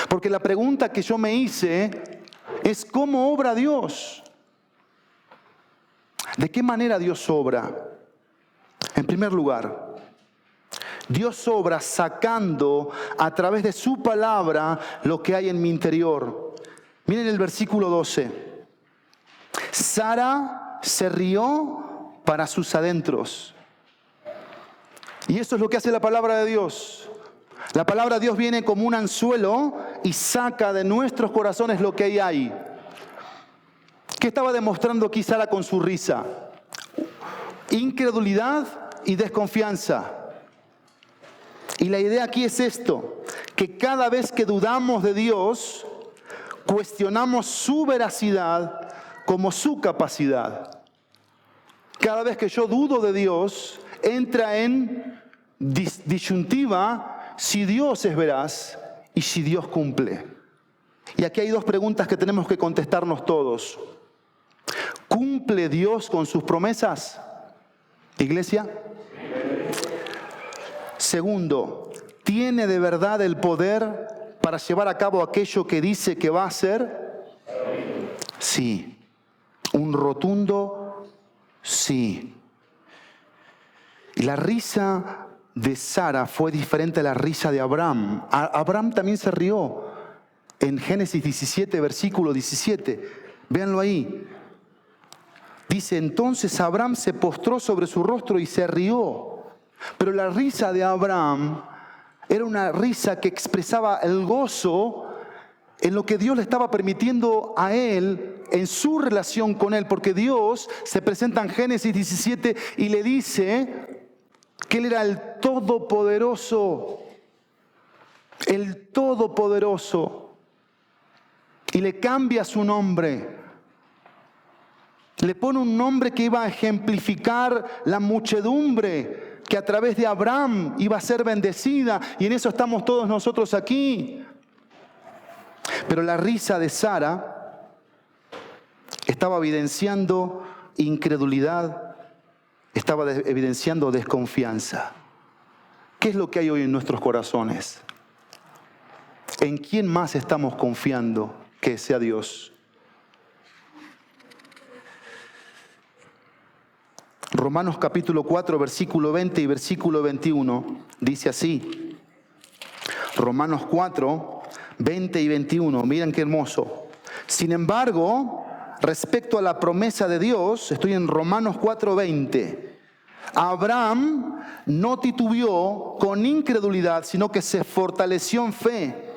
porque la pregunta que yo me hice es: ¿cómo obra Dios? ¿De qué manera Dios obra? En primer lugar, Dios obra sacando a través de su palabra lo que hay en mi interior. Miren el versículo 12. Sara se rió para sus adentros. Y eso es lo que hace la palabra de Dios. La palabra de Dios viene como un anzuelo y saca de nuestros corazones lo que ahí hay. ¿Qué estaba demostrando aquí Sara con su risa? Incredulidad y desconfianza. Y la idea aquí es esto: que cada vez que dudamos de Dios, cuestionamos su veracidad como su capacidad. Cada vez que yo dudo de Dios, entra en disyuntiva si Dios es veraz y si Dios cumple. Y aquí hay dos preguntas que tenemos que contestarnos todos. ¿Cumple Dios con sus promesas, iglesia? Segundo, ¿tiene de verdad el poder para llevar a cabo aquello que dice que va a hacer? Sí. Un rotundo sí. Y la risa de Sara fue diferente a la risa de Abraham. Abraham también se rió. En Génesis 17, versículo 17. Véanlo ahí. Dice: entonces Abraham se postró sobre su rostro y se rió. Pero la risa de Abraham era una risa que expresaba el gozo en lo que Dios le estaba permitiendo a él, en su relación con él. Porque Dios se presenta en Génesis 17 y le dice que Él era el Todopoderoso. El Todopoderoso. Y le cambia su nombre. Le pone un nombre que iba a ejemplificar la muchedumbre que a través de Abraham iba a ser bendecida. Y en eso estamos todos nosotros aquí. Pero la risa de Sara estaba evidenciando incredulidad, estaba evidenciando desconfianza. ¿Qué es lo que hay hoy en nuestros corazones? ¿En quién más estamos confiando que sea Dios? Romanos capítulo 4, versículo 20 y versículo 21 dice así. Romanos 4, 20 y 21, miren qué hermoso. Sin embargo, respecto a la promesa de Dios, estoy en Romanos 4, 20. Abraham no titubeó con incredulidad, sino que se fortaleció en fe,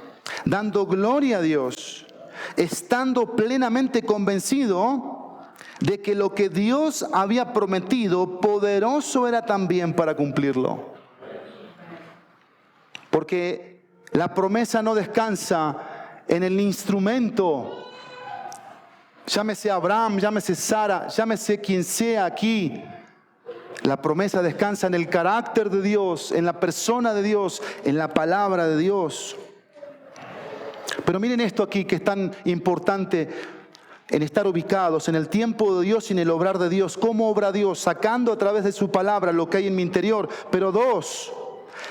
dando gloria a Dios, estando plenamente convencido de que lo que Dios había prometido, poderoso era también para cumplirlo. Porque la promesa no descansa en el instrumento, llámese Abraham, llámese Sara, llámese quien sea aquí. La promesa descansa en el carácter de Dios, en la persona de Dios, en la palabra de Dios. Pero miren esto aquí que es tan importante en estar ubicados en el tiempo de Dios y en el obrar de Dios. ¿Cómo obra Dios? Sacando a través de su palabra lo que hay en mi interior. Pero dos,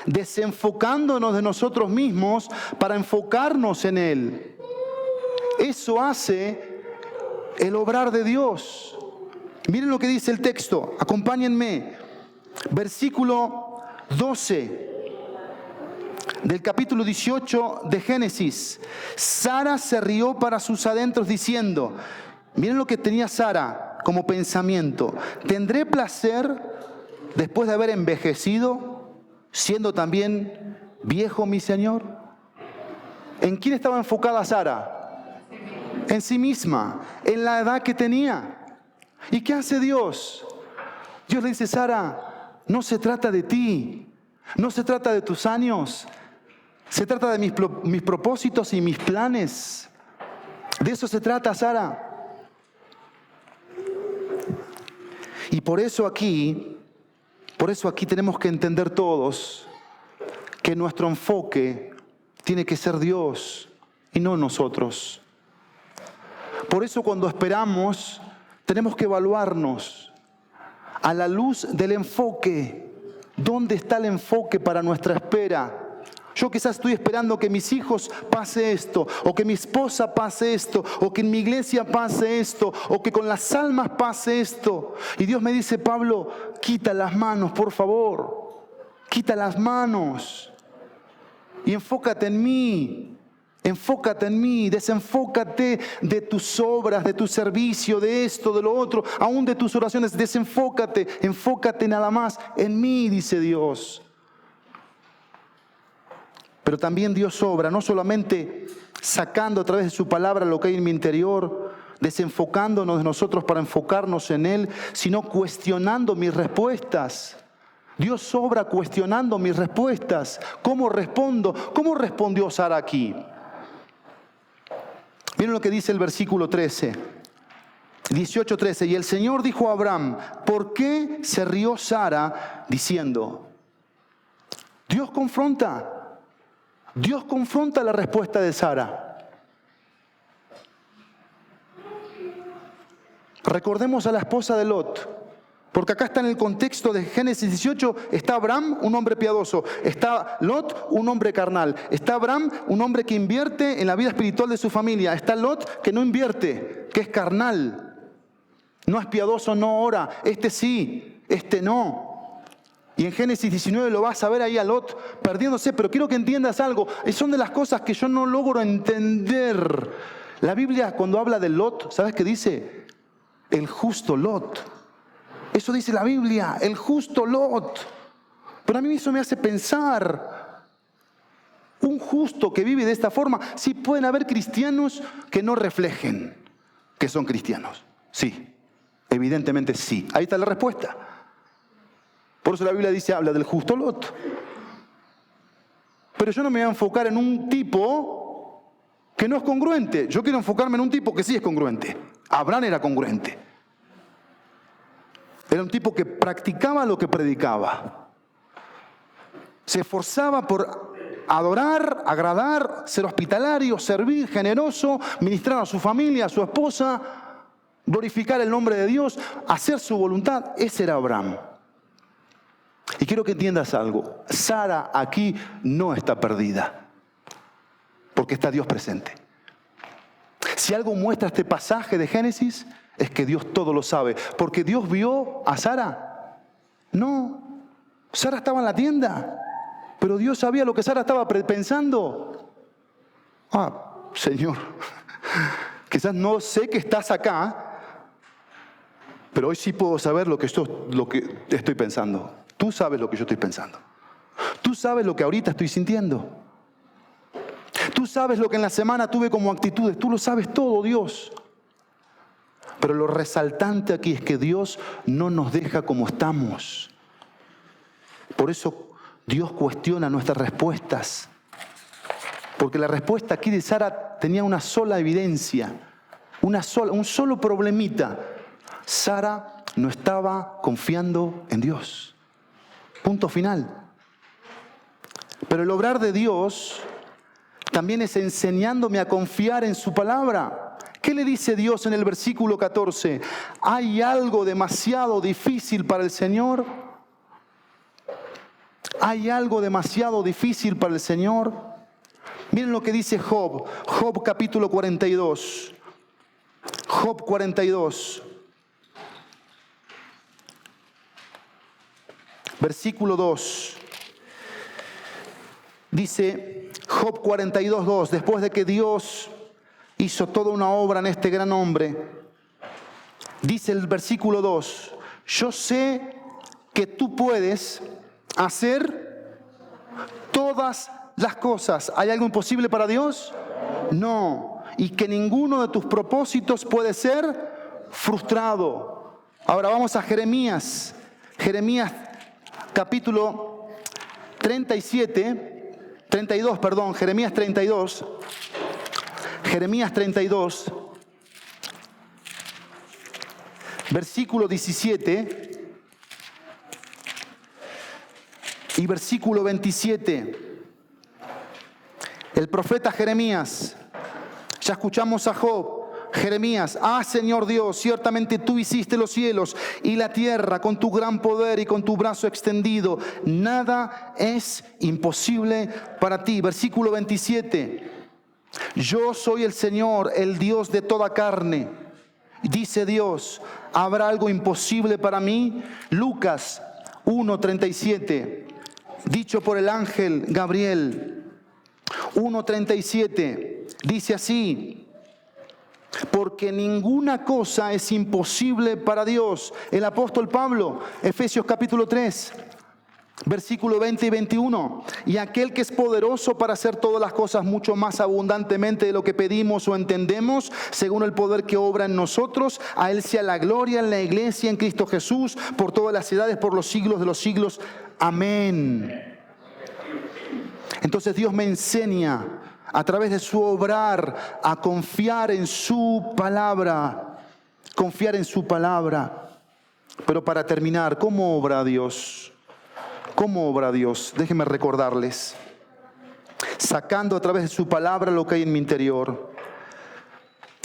desenfocándonos de nosotros mismos para enfocarnos en Él. Eso hace el obrar de Dios. Miren lo que dice el texto, acompáñenme. Versículo 12 del capítulo 18 de Génesis. Sara se rió para sus adentros diciendo, miren lo que tenía Sara como pensamiento: ¿tendré placer después de haber envejecido, siendo también viejo mi Señor? ¿En quién estaba enfocada Sara? En sí misma, en la edad que tenía. ¿Y qué hace Dios? Dios le dice: Sara, no se trata de ti, no se trata de tus años, se trata de mis propósitos y mis planes. De eso se trata, Sara. Y por eso aquí tenemos que entender todos que nuestro enfoque tiene que ser Dios y no nosotros. Por eso cuando esperamos, tenemos que evaluarnos a la luz del enfoque. ¿Dónde está el enfoque para nuestra espera? Yo quizás estoy esperando que mis hijos pase esto, o que mi esposa pase esto, o que en mi iglesia pase esto, o que con las almas pase esto. Y Dios me dice: Pablo, quita las manos, por favor. Quita las manos y enfócate en mí. Enfócate en mí, desenfócate de tus obras, de tu servicio, de esto, de lo otro, aún de tus oraciones. Desenfócate, enfócate nada más en mí, dice Dios. Pero también Dios obra, no solamente sacando a través de su palabra lo que hay en mi interior, desenfocándonos de nosotros para enfocarnos en Él, sino cuestionando mis respuestas. Dios obra cuestionando mis respuestas. ¿Cómo respondo? ¿Cómo respondió Sara aquí? Miren lo que dice el versículo 13, 18:13. Y el Señor dijo a Abraham: ¿por qué se rió Sara diciendo? Dios confronta la respuesta de Sara. Recordemos a la esposa de Lot. Porque acá está en el contexto de Génesis 18, está Abraham, un hombre piadoso, está Lot, un hombre carnal, está Abraham, un hombre que invierte en la vida espiritual de su familia, está Lot, que no invierte, que es carnal, no es piadoso, no ora, este sí, este no. Y en Génesis 19 lo vas a ver ahí a Lot perdiéndose, pero quiero que entiendas algo, son de las cosas que yo no logro entender. La Biblia, cuando habla de Lot, ¿sabes qué dice? El justo Lot. Eso dice la Biblia, el justo Lot. Pero a mí eso me hace pensar, un justo que vive de esta forma, sí pueden haber cristianos que no reflejen que son cristianos. Sí, evidentemente sí. Ahí está la respuesta. Por eso la Biblia dice, habla del justo Lot. Pero yo no me voy a enfocar en un tipo que no es congruente. Yo quiero enfocarme en un tipo que sí es congruente. Abraham era congruente. Era un tipo que practicaba lo que predicaba. Se esforzaba por adorar, agradar, ser hospitalario, servir, generoso, ministrar a su familia, a su esposa, glorificar el nombre de Dios, hacer su voluntad. Ese era Abraham. Y quiero que entiendas algo. Sara aquí no está perdida, porque está Dios presente. Si algo muestra este pasaje de Génesis, es que Dios todo lo sabe. Porque Dios vio a Sara. No, Sara estaba en la tienda, pero Dios sabía lo que Sara estaba pensando. Señor, quizás no sé que estás acá, pero hoy sí puedo saber lo que estoy pensando. Tú sabes lo que yo estoy pensando. Tú sabes lo que ahorita estoy sintiendo. Tú sabes lo que en la semana tuve como actitudes. Tú lo sabes todo, Dios. Pero lo resaltante aquí es que Dios no nos deja como estamos. Por eso Dios cuestiona nuestras respuestas. Porque la respuesta aquí de Sara tenía una sola evidencia, un solo problemita. Sara no estaba confiando en Dios. Punto final. Pero el obrar de Dios también es enseñándome a confiar en su palabra. ¿Qué le dice Dios en el versículo 14? ¿Hay algo demasiado difícil para el Señor? ¿Hay algo demasiado difícil para el Señor? Miren lo que dice Job. Job capítulo 42. Job 42. Versículo 2. Dice Job 42:2, después de que Dios hizo toda una obra en este gran hombre, dice el versículo 2, yo sé que tú puedes hacer todas las cosas. ¿Hay algo imposible para Dios? No. Y que ninguno de tus propósitos puede ser frustrado. Ahora vamos a Jeremías. Jeremías capítulo 32, Jeremías 32. Jeremías 32, versículo 17 y versículo 27. El profeta Jeremías, ya escuchamos a Job. Jeremías, Señor Dios, ciertamente tú hiciste los cielos y la tierra con tu gran poder y con tu brazo extendido. Nada es imposible para ti. Versículo 27. Yo soy el Señor, el Dios de toda carne. Dice Dios, ¿habrá algo imposible para mí? Lucas 1:37, dicho por el ángel Gabriel. 1:37, dice así. Porque ninguna cosa es imposible para Dios. El apóstol Pablo, Efesios capítulo 3, versículo 20 y 21. Y aquel que es poderoso para hacer todas las cosas mucho más abundantemente de lo que pedimos o entendemos, según el poder que obra en nosotros, a Él sea la gloria en la iglesia, en Cristo Jesús, por todas las edades, por los siglos de los siglos. Amén. Entonces Dios me enseña a través de su obrar a confiar en su palabra. Confiar en su palabra. Pero para terminar, ¿cómo obra Dios? ¿Cómo obra Dios? Déjenme recordarles. Sacando a través de su palabra lo que hay en mi interior.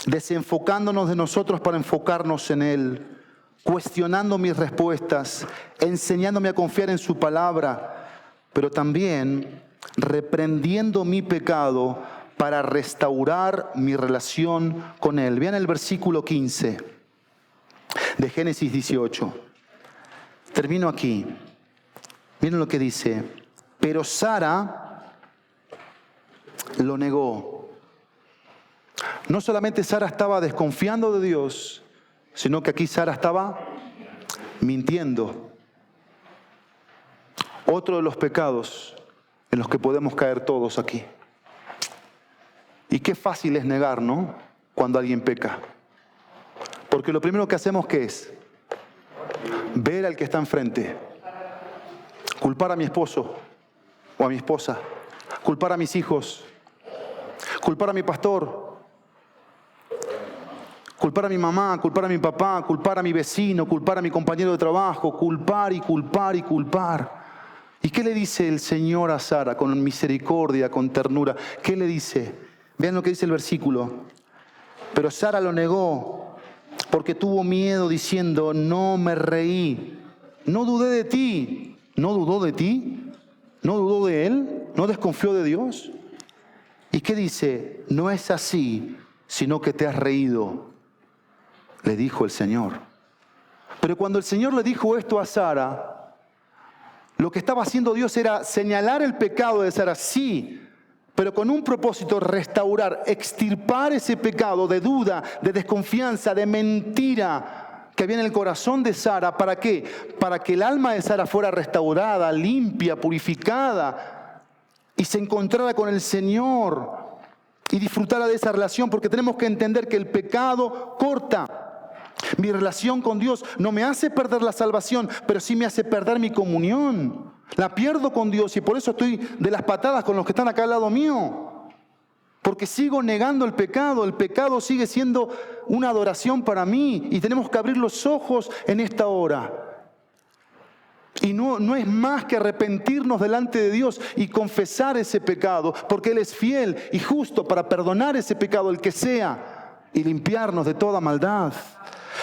Desenfocándonos de nosotros para enfocarnos en Él. Cuestionando mis respuestas. Enseñándome a confiar en su palabra. Pero también reprendiendo mi pecado para restaurar mi relación con Él. Vean el versículo 15 de Génesis 18. Termino aquí. Miren lo que dice. Pero Sara lo negó. No solamente Sara estaba desconfiando de Dios, sino que aquí Sara estaba mintiendo. Otro de los pecados en los que podemos caer todos aquí. Y qué fácil es negar, ¿no? Cuando alguien peca. Porque lo primero que hacemos, ¿qué es? Ver al que está enfrente. Culpar a mi esposo o a mi esposa. Culpar a mis hijos. Culpar a mi pastor. Culpar a mi mamá, culpar a mi papá, culpar a mi vecino, culpar a mi compañero de trabajo. Culpar y culpar y culpar. ¿Y qué le dice el Señor a Sara con misericordia, con ternura? ¿Qué le dice? Vean lo que dice el versículo. Pero Sara lo negó porque tuvo miedo diciendo, no me reí, no dudé de ti. ¿No dudó de ti? ¿No dudó de Él? ¿No desconfió de Dios? ¿Y qué dice? No es así, sino que te has reído, le dijo el Señor. Pero cuando el Señor le dijo esto a Sara, lo que estaba haciendo Dios era señalar el pecado de Sara, sí, pero con un propósito: restaurar, extirpar ese pecado de duda, de desconfianza, de mentira que había en el corazón de Sara. ¿Para qué? Para que el alma de Sara fuera restaurada, limpia, purificada y se encontrara con el Señor y disfrutara de esa relación, porque tenemos que entender que el pecado corta. Mi relación con Dios no me hace perder la salvación, pero sí me hace perder mi comunión. La pierdo con Dios y por eso estoy de las patadas con los que están acá al lado mío. Porque sigo negando el pecado. El pecado sigue siendo una adoración para mí y tenemos que abrir los ojos en esta hora. Y no es más que arrepentirnos delante de Dios y confesar ese pecado, porque Él es fiel y justo para perdonar ese pecado, el que sea, y limpiarnos de toda maldad.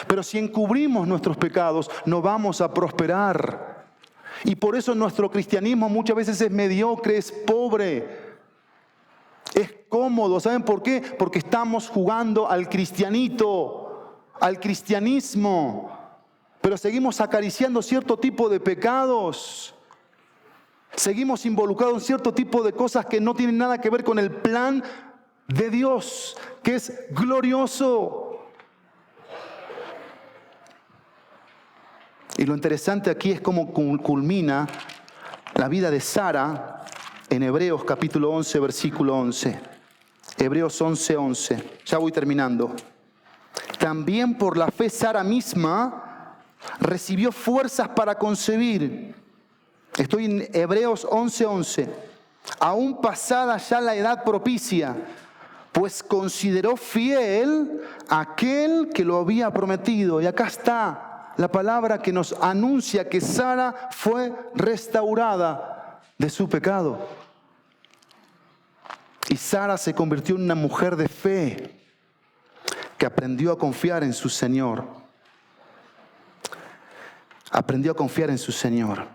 Pero si encubrimos nuestros pecados, no vamos a prosperar. Y por eso nuestro cristianismo muchas veces es mediocre, es pobre, es cómodo. ¿Saben por qué? Porque estamos jugando al cristianito, al cristianismo. Pero seguimos acariciando cierto tipo de pecados. Seguimos involucrados en cierto tipo de cosas que no tienen nada que ver con el plan de Dios, que es glorioso. Y lo interesante aquí es cómo culmina la vida de Sara en Hebreos capítulo 11, versículo 11. Hebreos 11, 11. Ya voy terminando. También por la fe Sara misma recibió fuerzas para concebir. Estoy en Hebreos 11, 11. Aún pasada ya la edad propicia, pues consideró fiel aquel que lo había prometido. Y acá está la palabra que nos anuncia que Sara fue restaurada de su pecado. Y Sara se convirtió en una mujer de fe que aprendió a confiar en su Señor. Aprendió a confiar en su Señor.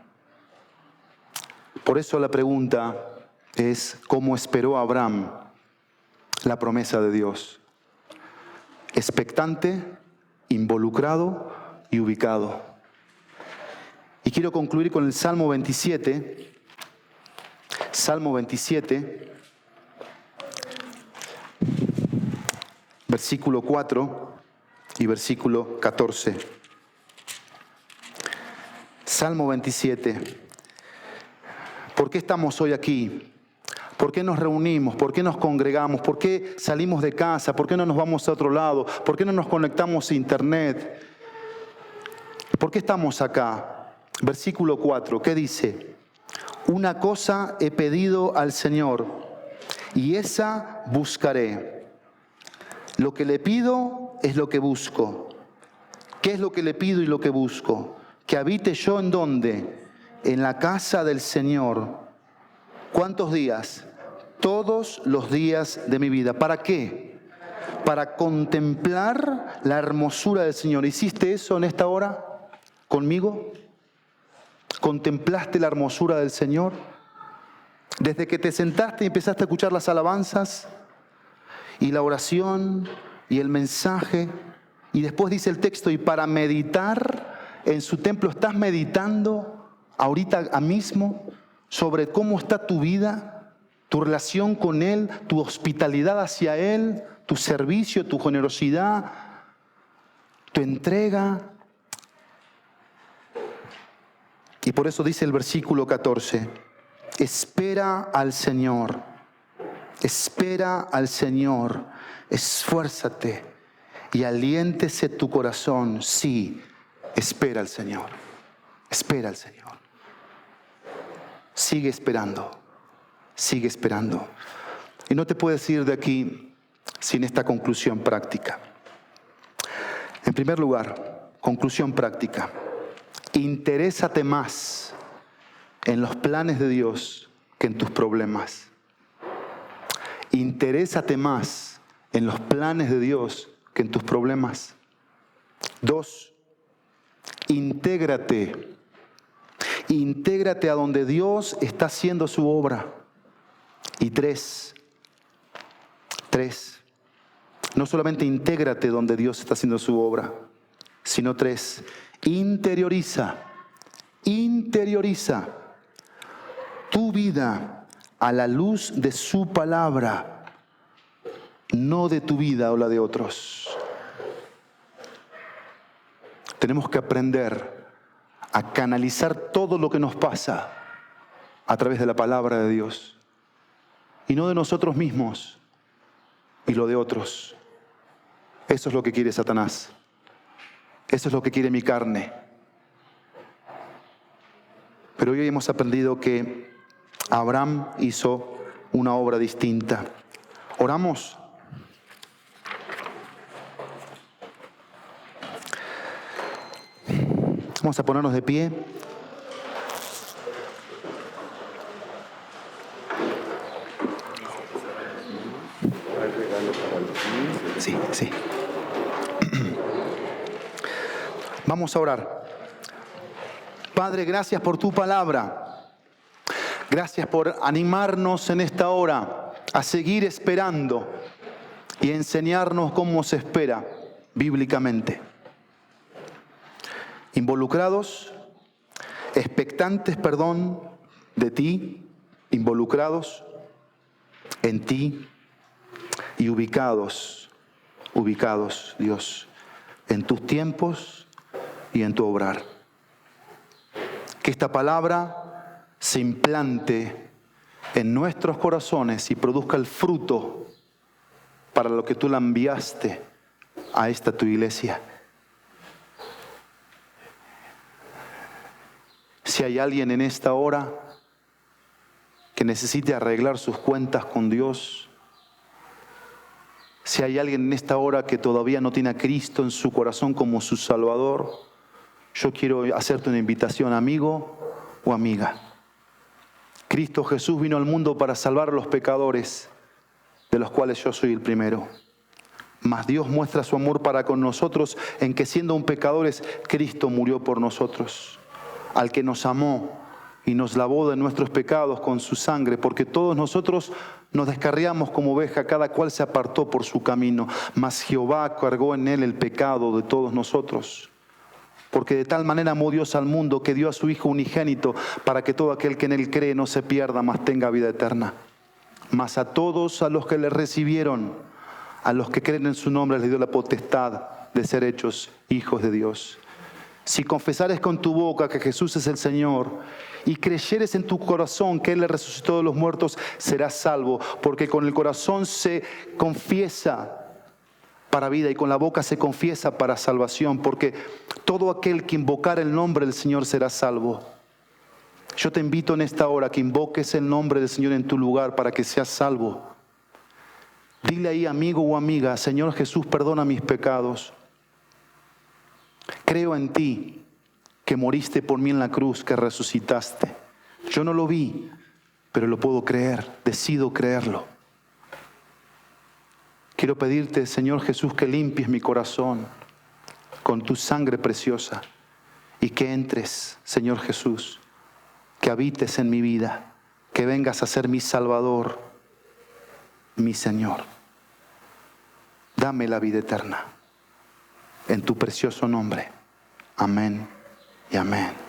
Por eso la pregunta es, ¿cómo esperó Abraham la promesa de Dios? Expectante, involucrado y ubicado. Y quiero concluir con el Salmo 27. Salmo 27, versículo 4 y versículo 14. Salmo 27. ¿Por qué estamos hoy aquí? ¿Por qué nos reunimos? ¿Por qué nos congregamos? ¿Por qué salimos de casa? ¿Por qué no nos vamos a otro lado? ¿Por qué no nos conectamos a internet? ¿Por qué estamos acá? Versículo 4, ¿qué dice? Una cosa he pedido al Señor y esa buscaré. Lo que le pido es lo que busco. ¿Qué es lo que le pido y lo que busco? Que habite yo ¿en dónde? En la casa del Señor. ¿Cuántos días? Todos los días de mi vida. ¿Para qué? Para contemplar la hermosura del Señor. ¿Hiciste eso en esta hora conmigo? ¿Contemplaste la hermosura del Señor? Desde que te sentaste y empezaste a escuchar las alabanzas y la oración y el mensaje. Y después dice el texto, y para meditar en su templo. ¿Estás meditando ahorita mismo sobre cómo está tu vida, tu relación con Él, tu hospitalidad hacia Él, tu servicio, tu generosidad, tu entrega? Y por eso dice el versículo 14, espera al Señor, esfuérzate y aliéntese tu corazón. Sí, espera al Señor, espera al Señor. Sigue esperando, sigue esperando. Y no te puedes ir de aquí sin esta conclusión práctica. En primer lugar, conclusión práctica. Interésate más en los planes de Dios que en tus problemas. Interésate más en los planes de Dios que en tus problemas. 2, intégrate. Intégrate a donde Dios está haciendo su obra. Y 3, no solamente intégrate donde Dios está haciendo su obra, sino 3, interioriza tu vida a la luz de su palabra, no de tu vida o la de otros. Tenemos que aprender a canalizar todo lo que nos pasa a través de la palabra de Dios y no de nosotros mismos y lo de otros. Eso es lo que quiere Satanás. Eso es lo que quiere mi carne. Pero hoy hemos aprendido que Abraham hizo una obra distinta. Oramos. Vamos a ponernos de pie. Sí. Vamos a orar. Padre, gracias por tu palabra. Gracias por animarnos en esta hora a seguir esperando y enseñarnos cómo se espera bíblicamente. Involucrados, expectantes, de ti, involucrados en ti y ubicados, Dios, en tus tiempos y en tu obrar. Que esta palabra se implante en nuestros corazones y produzca el fruto para lo que tú la enviaste a esta tu iglesia. Si hay alguien en esta hora que necesite arreglar sus cuentas con Dios, si hay alguien en esta hora que todavía no tiene a Cristo en su corazón como su Salvador, yo quiero hacerte una invitación, amigo o amiga. Cristo Jesús vino al mundo para salvar a los pecadores, de los cuales yo soy el primero. Mas Dios muestra su amor para con nosotros en que siendo un pecadores, Cristo murió por nosotros. Al que nos amó y nos lavó de nuestros pecados con su sangre, porque todos nosotros nos descarriamos como oveja, cada cual se apartó por su camino, mas Jehová cargó en él el pecado de todos nosotros. Porque de tal manera amó Dios al mundo que dio a su Hijo unigénito, para que todo aquel que en él cree no se pierda, mas tenga vida eterna. Mas a todos a los que le recibieron, a los que creen en su nombre, les dio la potestad de ser hechos hijos de Dios. Si confesares con tu boca que Jesús es el Señor y creyeres en tu corazón que Él le resucitó de los muertos, serás salvo. Porque con el corazón se confiesa para vida y con la boca se confiesa para salvación. Porque todo aquel que invocar el nombre del Señor será salvo. Yo te invito en esta hora que invoques el nombre del Señor en tu lugar para que seas salvo. Dile ahí, amigo o amiga: Señor Jesús, perdona mis pecados. Creo en ti, que moriste por mí en la cruz, que resucitaste. Yo no lo vi, pero lo puedo creer, decido creerlo. Quiero pedirte, Señor Jesús, que limpies mi corazón con tu sangre preciosa y que entres, Señor Jesús, que habites en mi vida, que vengas a ser mi Salvador, mi Señor. Dame la vida eterna. En tu precioso nombre. Amén y amén.